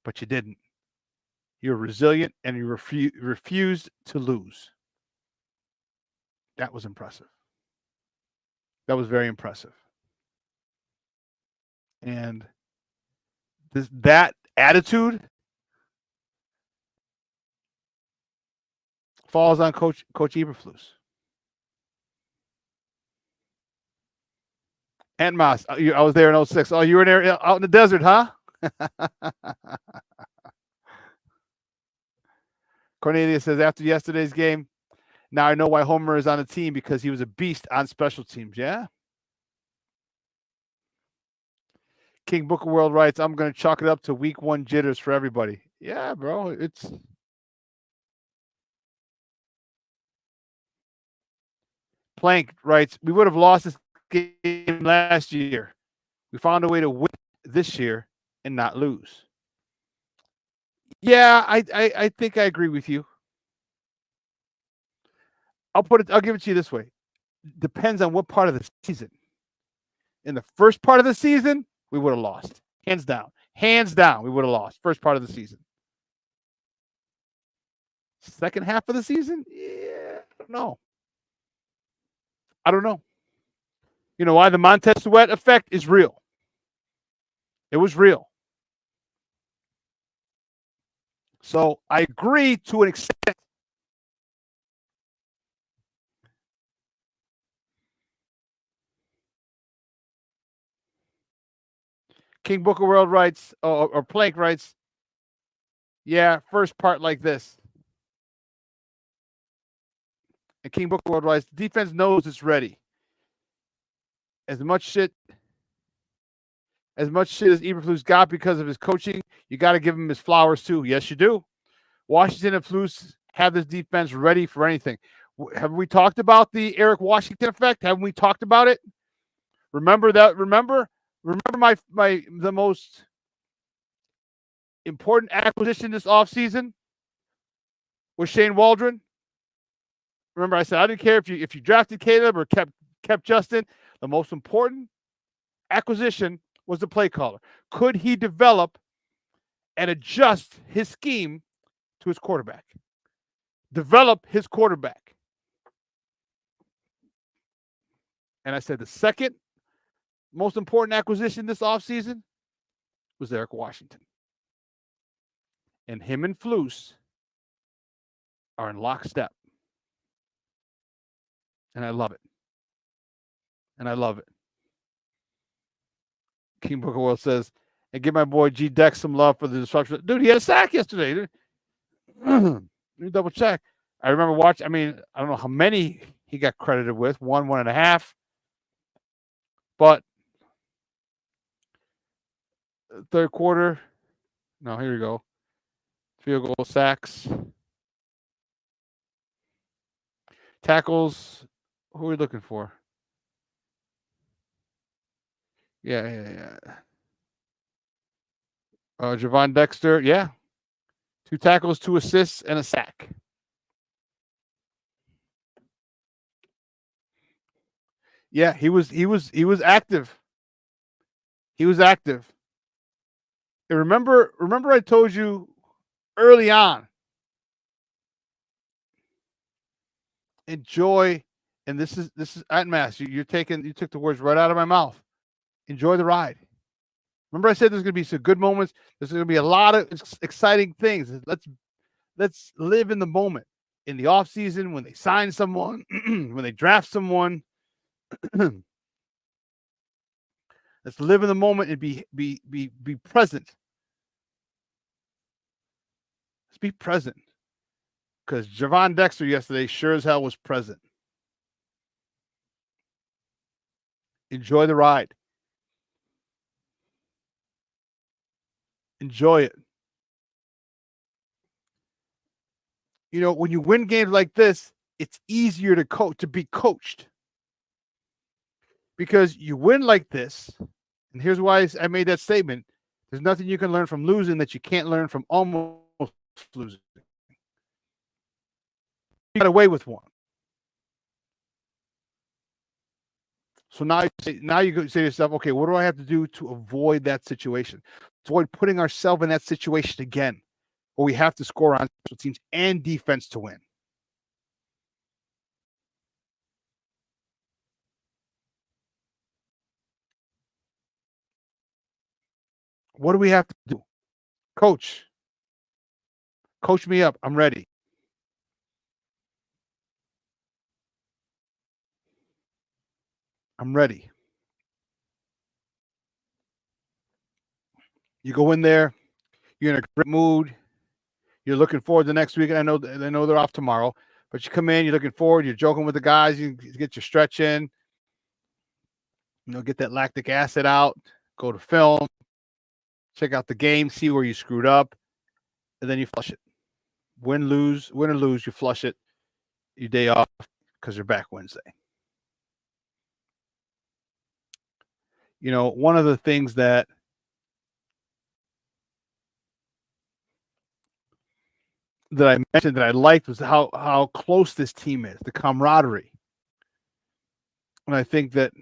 but you didn't. You're resilient and you refused to lose. That was impressive. That was very impressive. And that attitude falls on Coach Eberflus. And Moss, I was there in 06. Oh, you were there out in the desert, huh? Cornelius says, after yesterday's game, now I know why Homer is on the team, because he was a beast on special teams. Yeah. King Book of World writes, I'm going to chalk it up to week 1 jitters for everybody. Yeah, bro. It's Plank writes, we would have lost this game last year. We found a way to win this year and not lose. Yeah, I think I agree with you. I'll give it to you this way. Depends on what part of the season. In the first part of the season, we would have lost. Hands down. Hands down, we would have lost. First part of the season. Second half of the season? Yeah, I don't know. You know why? The Montez Sweat effect is real. It was real. So I agree to an extent. King Book of World writes, or Plank writes, yeah, first part like this. And King Book of World writes, the defense knows it's ready. As much shit as Eberflus got because of his coaching, you got to give him his flowers too. Yes, you do. Washington and Flus have this defense ready for anything. Have we talked about the Eric Washington effect? Haven't we talked about it? Remember that? Remember the most important acquisition this offseason was Shane Waldron. Remember, I said I didn't care if you drafted Caleb or kept Justin. The most important acquisition was the play caller. Could he develop and adjust his scheme to his quarterback? Develop his quarterback. And I said the second most important acquisition this offseason was Eric Washington. And him and Flus are in lockstep. And I love it. And I love it. King Booker World says, and give my boy G Dex some love for the disruption. Dude, he had a sack yesterday. Let me double check. I remember watching. I mean, I don't know how many he got credited with. 1.5. But third quarter. No, here we go. Field goal, sacks, tackles. Who are we looking for? Yeah. Gervon Dexter. Yeah. 2 tackles, 2 assists, and a sack. Yeah, he was active. He was active. And remember I told you early on. Enjoy, and this is at Mass. You took the words right out of my mouth. Enjoy the ride. Remember I said there's going to be some good moments. There's going to be a lot of exciting things. Let's live in the moment. In the off season, when they sign someone, when they draft someone. Let's live in the moment and be present. Let's be present. Because Gervon Dexter yesterday sure as hell was present. Enjoy the ride. Enjoy it. You know, when you win games like this, it's easier to be coached. Because you win like this, and here's why I made that statement. There's nothing you can learn from losing that you can't learn from almost losing. You got away with one. So now you go say to yourself, okay, what do I have to do to avoid that situation? Avoid putting ourselves in that situation again, where we have to score on special teams and defense to win. What do we have to do? Coach me up. I'm ready. I'm ready. You go in there, you're in a great mood. You're looking forward to next week. And I know they're off tomorrow, but you come in, you're looking forward, you're joking with the guys, you get your stretch in, get that lactic acid out, go to film, check out the game, see where you screwed up, and then you flush it. Win or lose, you flush it. Your day off because you're back Wednesday. One of the things that I mentioned that I liked was how close this team is, the camaraderie. And I think that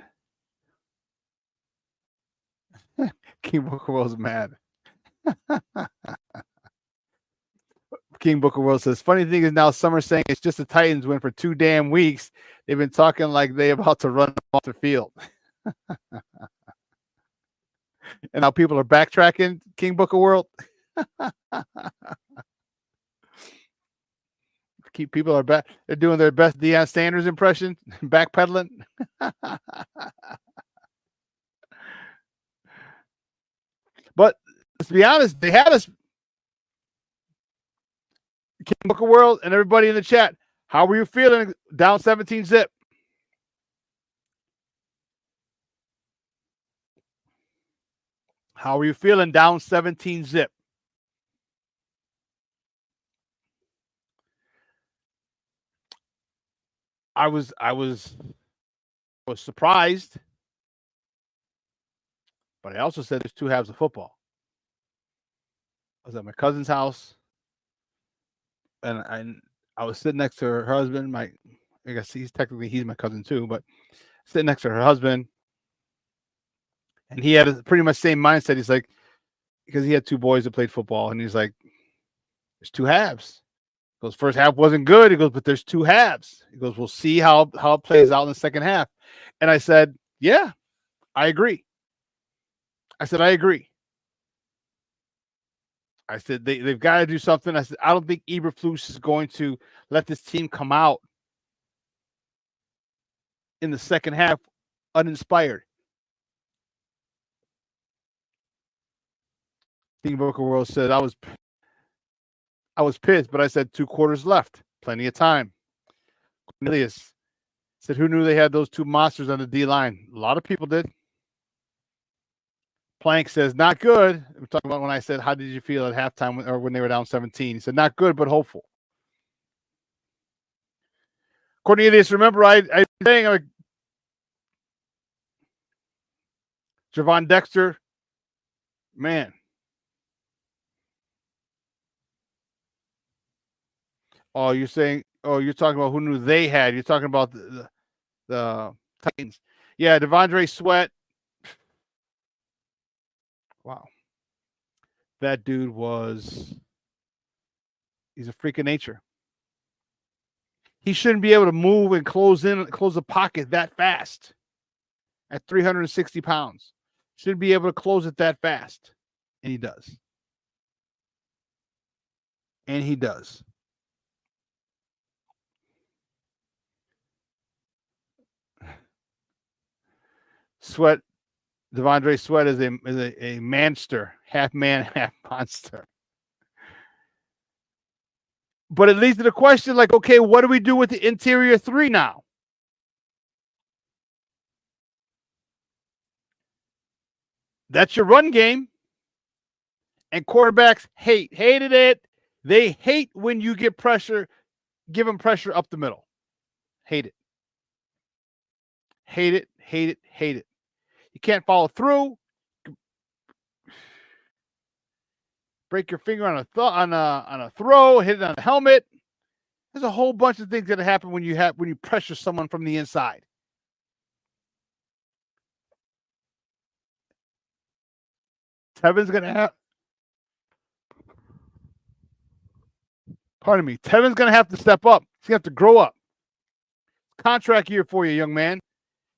King Booker World's mad. King Booker World says, funny thing is now some are saying it's just the Titans win for 2 damn weeks. They've been talking like they're about to run off the field. And now people are backtracking, King Booker World. People are back. They're doing their best Deion Sanders impression, backpedaling. But let's be honest, they had us. King Booker World and everybody in the chat, how were you feeling down 17-zip? How are you feeling down 17-zip? I was surprised, but I also said there's 2 halves of football. I was at my cousin's house, and I was sitting next to her husband. I guess he's my cousin too, but sitting next to her husband, and he had pretty much same mindset. He's like, because he had 2 boys that played football, and he's like, there's 2 halves. He goes, first half wasn't good. He goes, but there's 2 halves. He goes, we'll see how it plays out in the second half. And I said, yeah, I agree. I said, I agree. I said they've got to do something. I said I don't think Eberflus is going to let this team come out in the second half uninspired. Steve World said I was pissed, but I said 2 quarters left, plenty of time. Cornelius said, who knew they had those 2 monsters on the D line? A lot of people did. Plank says, not good. We're talking about when I said, how did you feel at halftime or when they were down 17? He said, not good, but hopeful. Cornelius, remember I saying like Gervon Dexter, man. Oh, you're saying, you're talking about who knew they had. You're talking about the Titans. Yeah, Devondre Sweat. Wow. That dude he's a freak of nature. He shouldn't be able to move and close the pocket that fast at 360 pounds. Shouldn't be able to close it that fast. And he does. Sweat, Devondre Sweat is a manster, half man, half monster. But it leads to the question, like, okay, what do we do with the interior 3 now? That's your run game. And quarterbacks hated it. They hate when you get pressure, give them pressure up the middle. Hate it. Hate it, hate it, hate it. You can't follow through. Break your finger on a throw, hit it on the helmet. There's a whole bunch of things that happen when you pressure someone from the inside. Tevin's gonna have to step up. He's gonna have to grow up. Contract year for you, young man.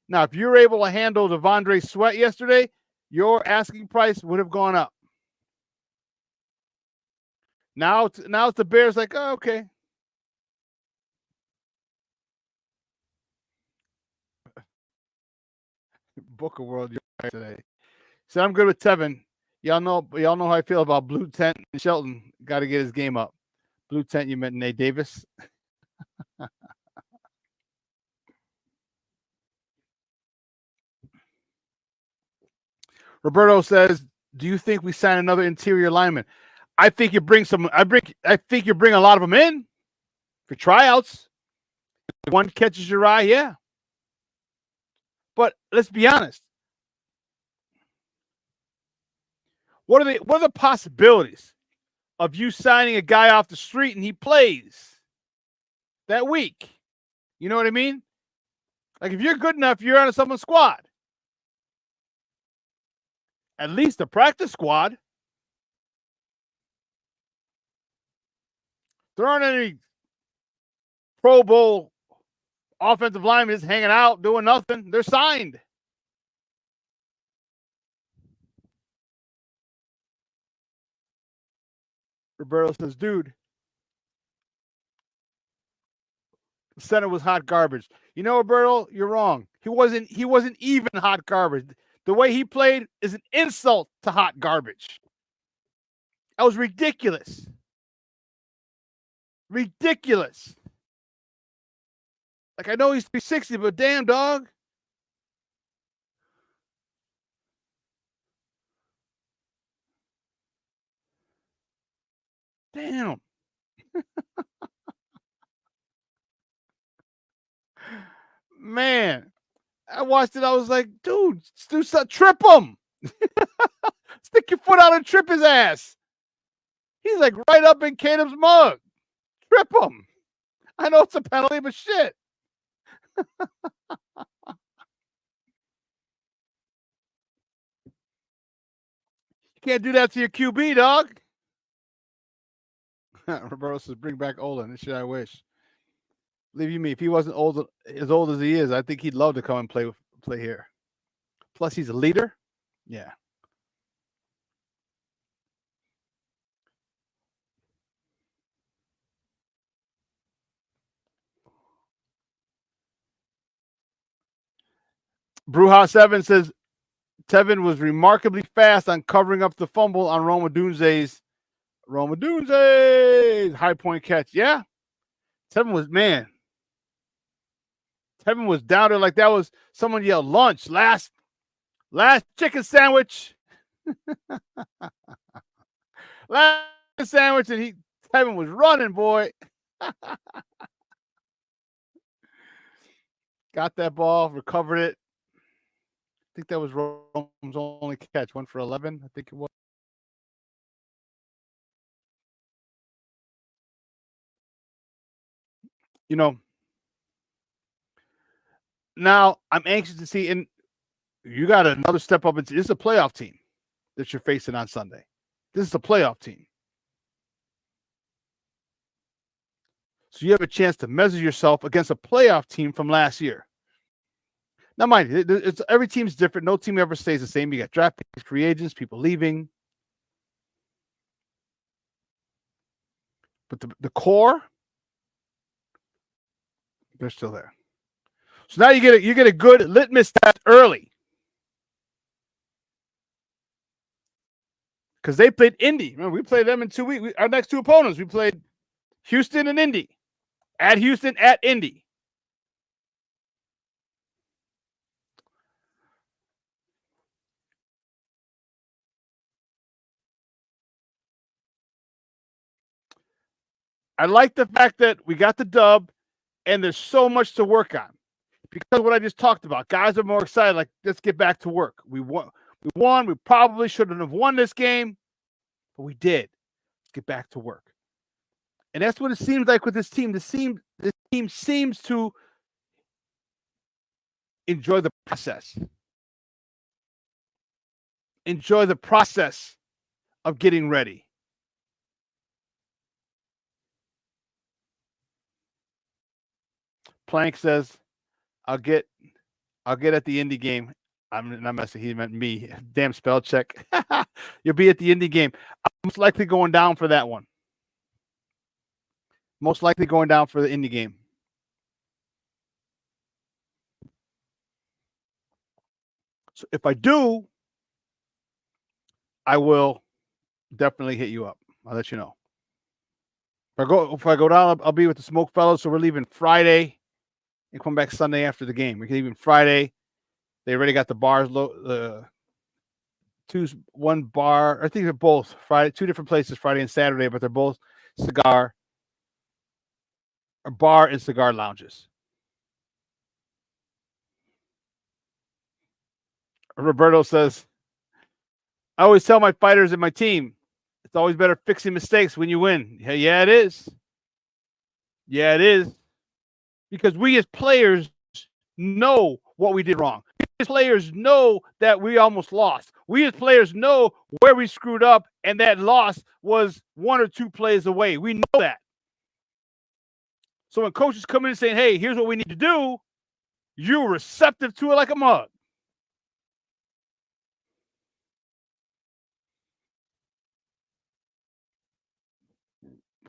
Now, if you're able to handle Devondre Sweat yesterday, your asking price would have gone up. Now it's the Bears like, oh, okay. Booker World today. So I'm good with Tevin. Y'all know how I feel about Blue Tent and Shelton. Got to get his game up. Blue Tent, you meant Nate Davis. Roberto says, do you think we sign another interior lineman? I think you bring I think you bring a lot of them in for tryouts. If one catches your eye, yeah. But let's be honest. What are the possibilities of you signing a guy off the street and he plays that week? You know what I mean? Like, if you're good enough, you're on someone's squad. At least the practice squad. There aren't any Pro Bowl offensive linemen just hanging out, doing nothing. They're signed. Roberto says, dude, the center was hot garbage. You know, Roberto, you're wrong. He wasn't even hot garbage. The way he played is an insult to hot garbage. That was ridiculous. Ridiculous. Like, I know he's 360, but damn, dog. Damn. Man, I watched it. I was like, dude, trip him. Stick your foot out and trip his ass. He's like right up in Caleb's mug. Trip him. I know it's a penalty, but shit. You can't do that to your QB, dog. Roberto says, bring back Olin. Shit, I wish. Believe you me, if he wasn't as old as he is, I think he'd love to come and play here. Plus, he's a leader. Yeah. Brewhouse7 says Tevin was remarkably fast on covering up the fumble on Roma Dunze's high point catch. Yeah. Tevin was down there like that was someone yelled lunch. Last chicken sandwich. Last sandwich, and Tevin was running, boy. Got that ball, recovered it. I think that was Rome's only catch. 1 for 11, I think it was. You know, now I'm anxious to see, and you got another step up. This is a playoff team that you're facing on Sunday. This is a playoff team. So you have a chance to measure yourself against a playoff team from last year. Now, mind you, every team's different. No team ever stays the same. You got draft picks, free agents, people leaving. But the core, they're still there. So now you get a good litmus test early. Because they played Indy. Remember, we played them in 2 weeks. Our next two opponents, we played Houston and Indy. At Houston, at Indy. I like the fact that we got the dub, and there's so much to work on. Because of what I just talked about, guys are more excited. Like, let's get back to work. We won. We probably shouldn't have won this game, but we did. Let's get back to work. And that's what it seems like with this team. This team seems to enjoy the process. Enjoy the process of getting ready. Plank says, I'll get at the Indy game. I'm not messing. He meant me. Damn spell check. You'll be at the Indy game. I'm most likely going down for that one. Most likely going down for the Indy game. So if I do, I will definitely hit you up. I'll let you know. If I go down, I'll be with the Smoke Fellows. So we're leaving Friday and come back Sunday after the game. We're leaving Friday. They already got the bars. One bar. I think they're both Friday. 2 different places, Friday and Saturday, but they're both bar and cigar lounges. Roberto says, I always tell my fighters and my team, it's always better fixing mistakes when you win. Yeah, it is. Yeah, it is. Because we as players know what we did wrong. We as players know that we almost lost. We as players know where we screwed up, and that loss was 1 or 2 plays away. We know that. So when coaches come in and saying, hey, here's what we need to do, you're receptive to it like a mug.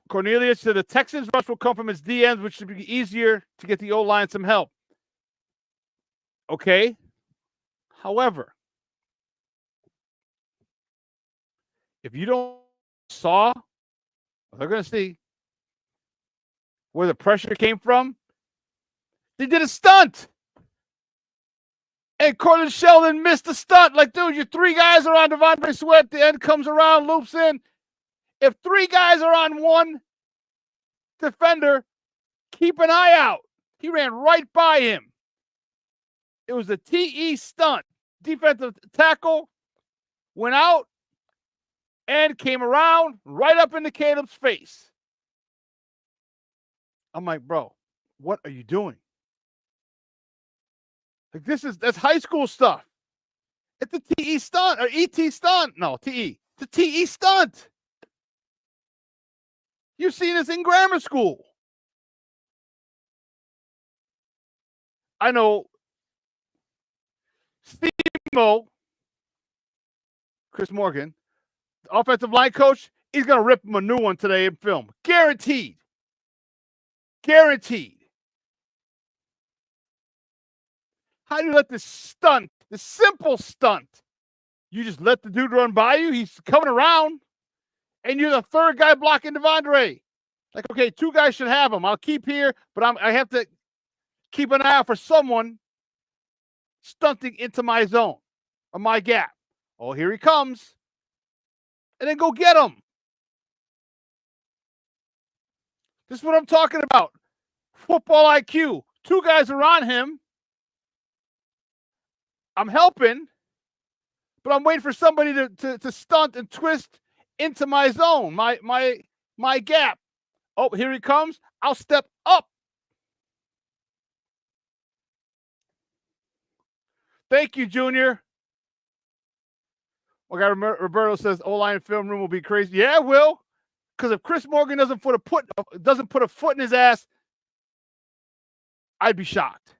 Cornelius said the Texans' rush will come from its DNs, which should be easier to get the O-line some help. Okay. However, if you don't saw, they're going to see where the pressure came from. They did a stunt. And Cortland Sheldon missed the stunt. Like, dude, your 3 guys are on Devontae Sweat. The end comes around, loops in. If 3 guys are on 1 defender, keep an eye out. He ran right by him. It was a TE stunt. Defensive tackle went out and came around right up into Caleb's face. I'm like, bro, what are you doing? Like, that's high school stuff. It's a TE stunt or ET stunt. No, TE. It's a TE stunt. You've seen this in grammar school. I know Steve Mo, Chris Morgan, the offensive line coach, he's going to rip him a new one today in film. Guaranteed. Guaranteed. How do you let this stunt, this simple stunt, you just let the dude run by you? He's coming around, and you're the third guy blocking Devondre. Like, okay, 2 guys should have him. I'll keep here, but I have to keep an eye out for someone stunting into my zone or my gap. Oh, here he comes. And then go get him. This is what I'm talking about. Football IQ. 2 guys are on him. I'm helping, but I'm waiting for somebody to stunt and twist into my zone, my gap. Oh, here he comes. I'll step up. Thank you, Junior. Well, guy Roberto says O-line film room will be crazy. Yeah, it will. Because if Chris Morgan doesn't put a foot in his ass, I'd be shocked.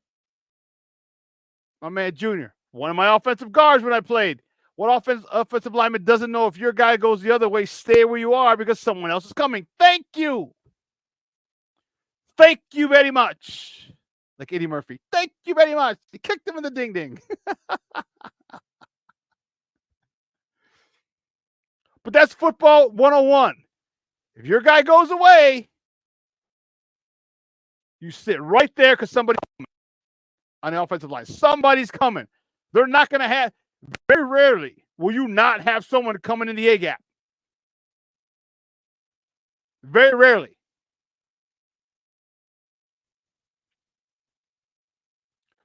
My man Junior, one of my offensive guards when I played. What offensive lineman doesn't know if your guy goes the other way, stay where you are because someone else is coming? Thank you. Thank you very much. Like Eddie Murphy. Thank you very much. He kicked him in the ding-ding. But that's football 101. If your guy goes away, you sit right there because somebody's coming on the offensive line. Somebody's coming. They're not going to have, very rarely will you not have someone coming in the A-gap. Very rarely.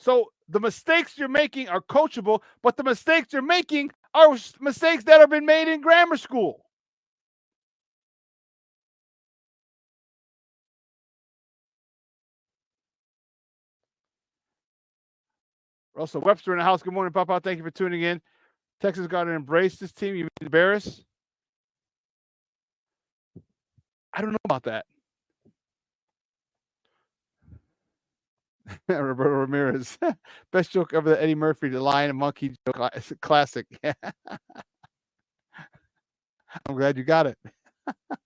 So the mistakes you're making are coachable, but the mistakes you're making are mistakes that have been made in grammar school. Russell Webster in the house. Good morning, Papa. Thank you for tuning in. Texas got to embrace this team. You mean embarrass? I don't know about that. Roberto Ramirez. Best joke ever, the Eddie Murphy, the lion and monkey joke. Classic. I'm glad you got it. But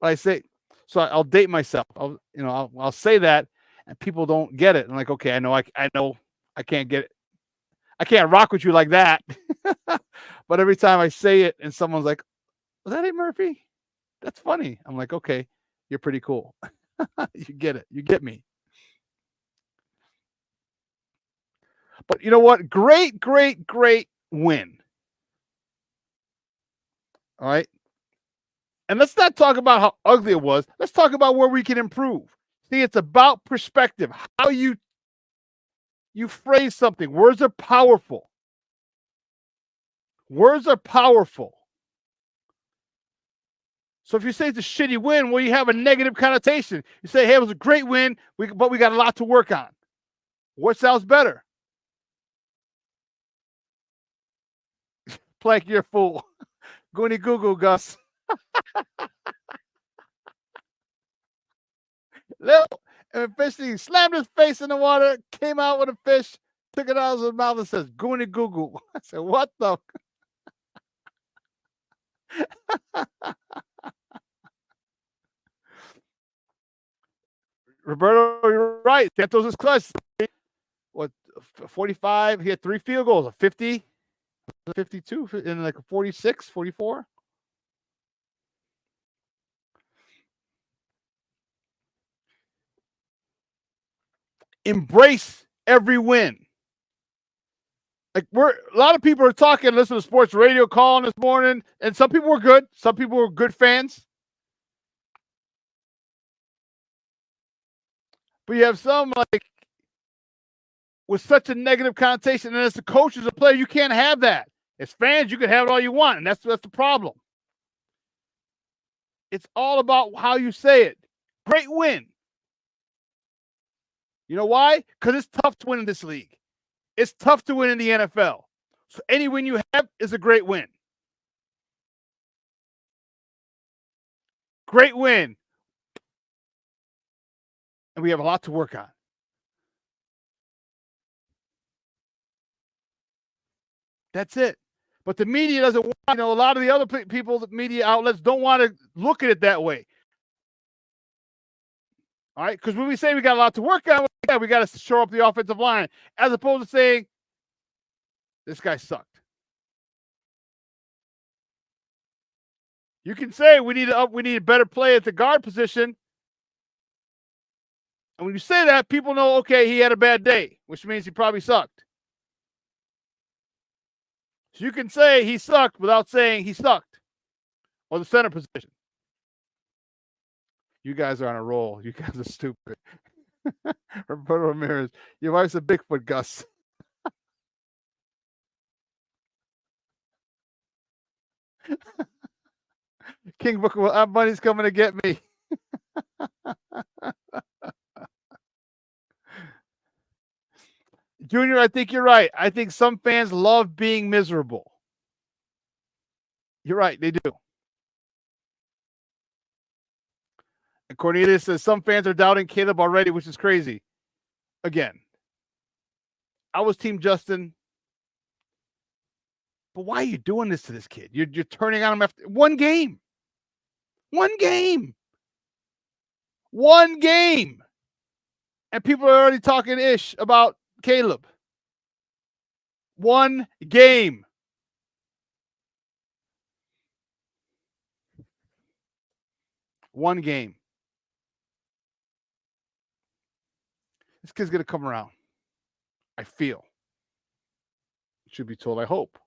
I say, so I'll date myself. I'll say that, and people don't get it. I'm like, okay, I know I can't get it. I can't rock with you like that. But every time I say it, and someone's like, "Was that Eddie Murphy? That's funny." I'm like, okay, you're pretty cool. You get it. You get me. But you know what? Great win. All right. And let's not talk about how ugly it was. Let's talk about where we can improve. See, it's about perspective. How you phrase something. Words are powerful. Words are powerful. So if you say it's a shitty win, well, you have a negative connotation. You say, hey, it was a great win, but we got a lot to work on. What sounds better? Plank, you're a fool. Goony Google, Gus. Little and fishy slammed his face in the water, came out with a fish, took it out of his mouth and says, Goony Google. I said, what the? Roberto, you're right. Santos is clutch. What, 45? He had 3 field goals, a 50, 52, and like a 46, 44. Embrace every win. Like a lot of people are talking, listen to sports radio calling this morning, and some people were good. Some people were good fans. But you have some like with such a negative connotation, and as a coach, as a player, you can't have that. As fans, you can have it all you want, and that's the problem. It's all about how you say it. Great win. You know why? Because it's tough to win in this league. It's tough to win in the NFL. So any win you have is a great win. Great win. And we have a lot to work on. That's it. But the media doesn't want, a lot of the other people, the media outlets don't want to look at it that way. All right? Because when we say we got a lot to work on, we got said, we got to shore up the offensive line, as opposed to saying, this guy sucked. You can say we need a better play at the guard position. And when you say that, people know, okay, he had a bad day, which means he probably sucked. So you can say he sucked without saying he sucked. Or the center position. You guys are on a roll. You guys are stupid. Roberto Ramirez, your wife's a Bigfoot, Gus. King Booker, well, money's coming to get me. Junior, I think you're right. I think some fans love being miserable. You're right, they do. And Cornelius says some fans are doubting Caleb already, which is crazy. Again, I was Team Justin. But why are you doing this to this kid? You're turning on him after one game. One game. One game. And people are already talking ish about Caleb. One game. One game. This kid's going to come around. I feel. Should be told, I hope.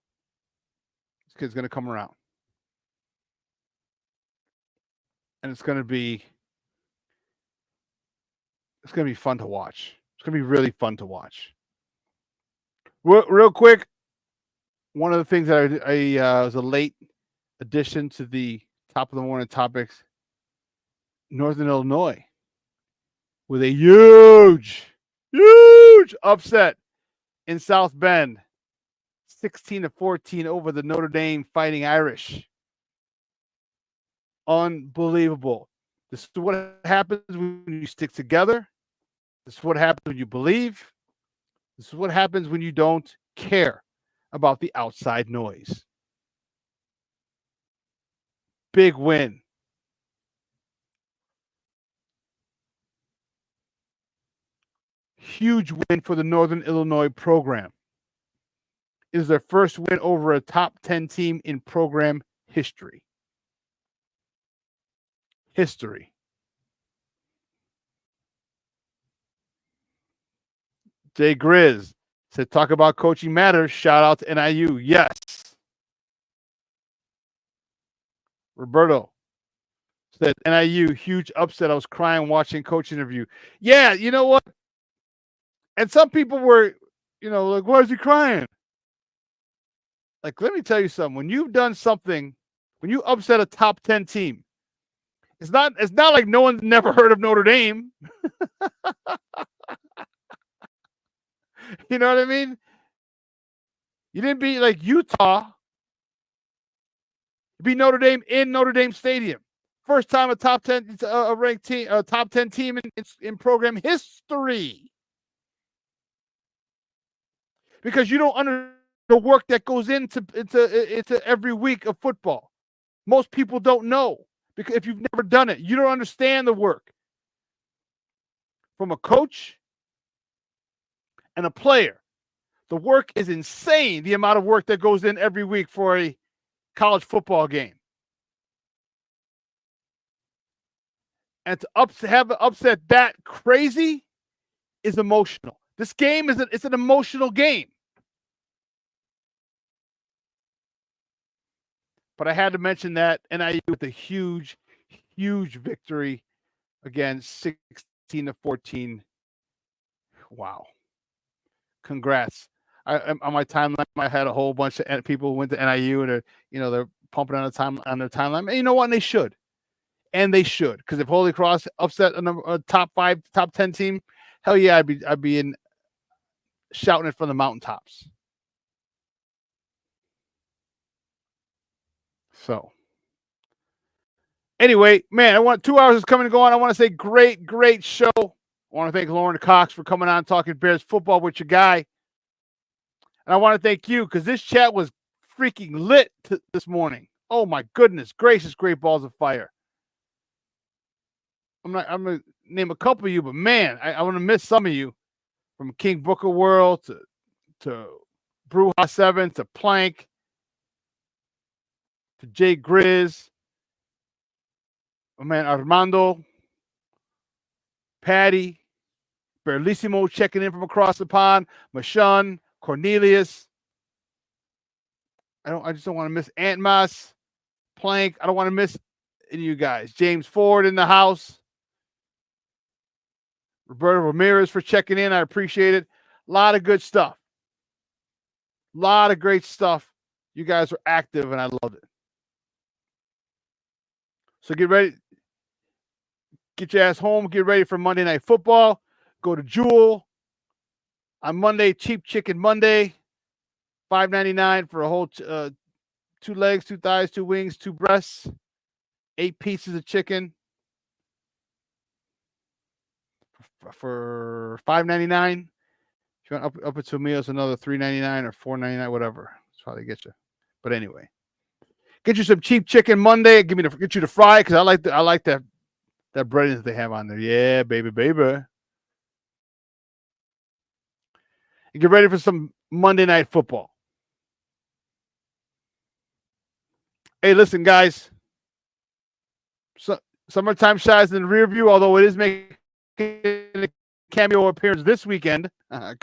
This kid's going to come around. And it's going to be fun to watch. It's going to be really fun to watch. Real quick, one of the things that I was a late addition to the top of the morning topics, Northern Illinois, with a huge upset in South Bend, 16-14 over the Notre Dame Fighting Irish. Unbelievable. This is what happens when you stick together. This is what happens when you believe. This is what happens when you don't care about the outside noise. Big win. Huge win for the Northern Illinois program. It is their first win over a top 10 team in program history. Jay Grizz said, talk about coaching matters. Shout out to NIU. Yes. Roberto said, NIU, huge upset. I was crying watching coach interview. Yeah, you know what? And some people were, like, why is he crying? Like, let me tell you something. When you've done something, when you upset a top 10 team, it's not like no one's never heard of Notre Dame. You know what I mean? You didn't beat like Utah. You beat Notre Dame in Notre Dame Stadium. First time a top 10 ranked team, a top 10 team in program history. Because you don't understand the work that goes into every week of football. Most people don't know, because if you've never done it, you don't understand the work. From a coach and a player, the work is insane, the amount of work that goes in every week for a college football game. And to have an upset that crazy is emotional. This game it's an emotional game. But I had to mention that NIU with a huge victory, again, 16-14. Wow. Congrats. On my timeline, I had a whole bunch of people who went to NIU and they're pumping on their timeline. And you know what? And they should. Because if Holy Cross upset a top 5, top 10 team, hell yeah, I'd be shouting it from the mountaintops. So, anyway, man, 2 hours is coming and going. I want to say great show. I want to thank Lauren Cox for coming on talking Bears football with your guy. And I want to thank you, because this chat was freaking lit this morning. Oh my goodness gracious, great balls of fire. name a couple of you, but man, I want to miss some of you, from King Booker World to Bruja 7 to Plank to Jay Grizz, my man Armando, Patty, Berlissimo checking in from across the pond, Mashun, Cornelius. I just don't want to miss Aunt Mas, Plank. I don't want to miss any of you guys. James Ford in the house. Roberto Ramirez for checking in. I appreciate it. A lot of good stuff. A lot of great stuff. You guys were active, and I loved it. So get ready. Get your ass home. Get ready for Monday Night Football. Go to Jewel. On Monday, Cheap Chicken Monday. $5.99 for a whole 2 legs, 2 thighs, 2 wings, 2 breasts, 8 pieces of chicken for $5.99. If you want up it to a meal, it's another $3.99 or $4.99, whatever. That's how they get you. But anyway, get you some Cheap Chicken Monday. Get you the fry, because I like that breading that they have on there. Yeah, baby. And get ready for some Monday Night Football. Hey, listen, guys. Summertime Shy's in the rear view, although it is making a cameo appearance this weekend. But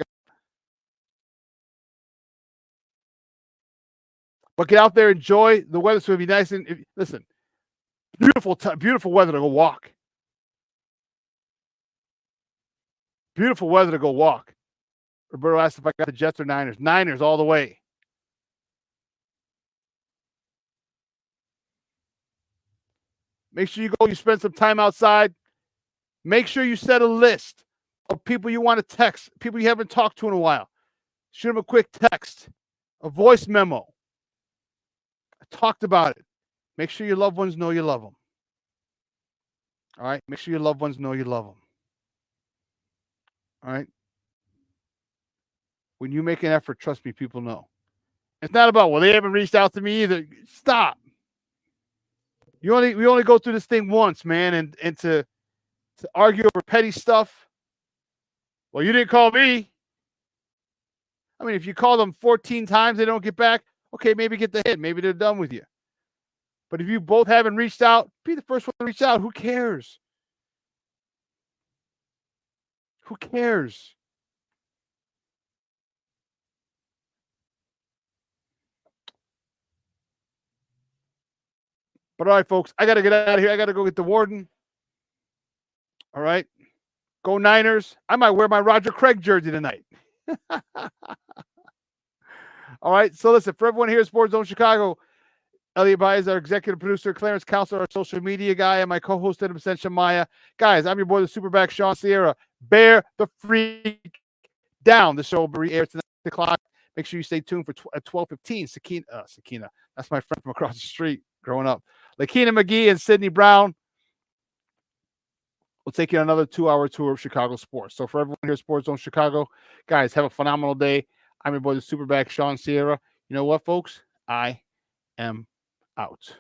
get out there, enjoy. The weather's going to be nice. And listen, beautiful weather to go walk. Beautiful weather to go walk. Roberto asked if I got the Jets or Niners. Niners all the way. Make sure you go, you spend some time outside. Make sure you set a list of people you want to text, people you haven't talked to in a while. Shoot them a quick text, a voice memo. I talked about it. Make sure your loved ones know you love them. All right? Make sure your loved ones know you love them. All right? When you make an effort, trust me, people know. It's not about, well, they haven't reached out to me either. Stop. We only go through this thing once, man, and to argue over petty stuff. Well, you didn't call me. I mean, if you call them 14 times, they don't get back. Okay, maybe get the hit. Maybe they're done with you. But if you both haven't reached out, be the first one to reach out. Who cares? Who cares? But all right, folks, I got to get out of here. I got to go get the warden. All right. Go Niners. I might wear my Roger Craig jersey tonight. All right. So listen, for everyone here at Sports Zone Chicago, Elliot Baez, our executive producer, Clarence Counselor, our social media guy, and my co-host, Adam Shamaya. Guys, I'm your boy, the Superback, Shawn Sierra. Bear the freak down. The show will be aired tonight at 8:00. Make sure you stay tuned for at 12:15. Sakina. That's my friend from across the street growing up. Lakina McGee and Sydney Brown will take you on another 2-hour tour of Chicago sports. So for everyone here at Sports Zone Chicago, guys, have a phenomenal day. I'm your boy, the Superback, Shawn Sierra. You know what, folks? I am out.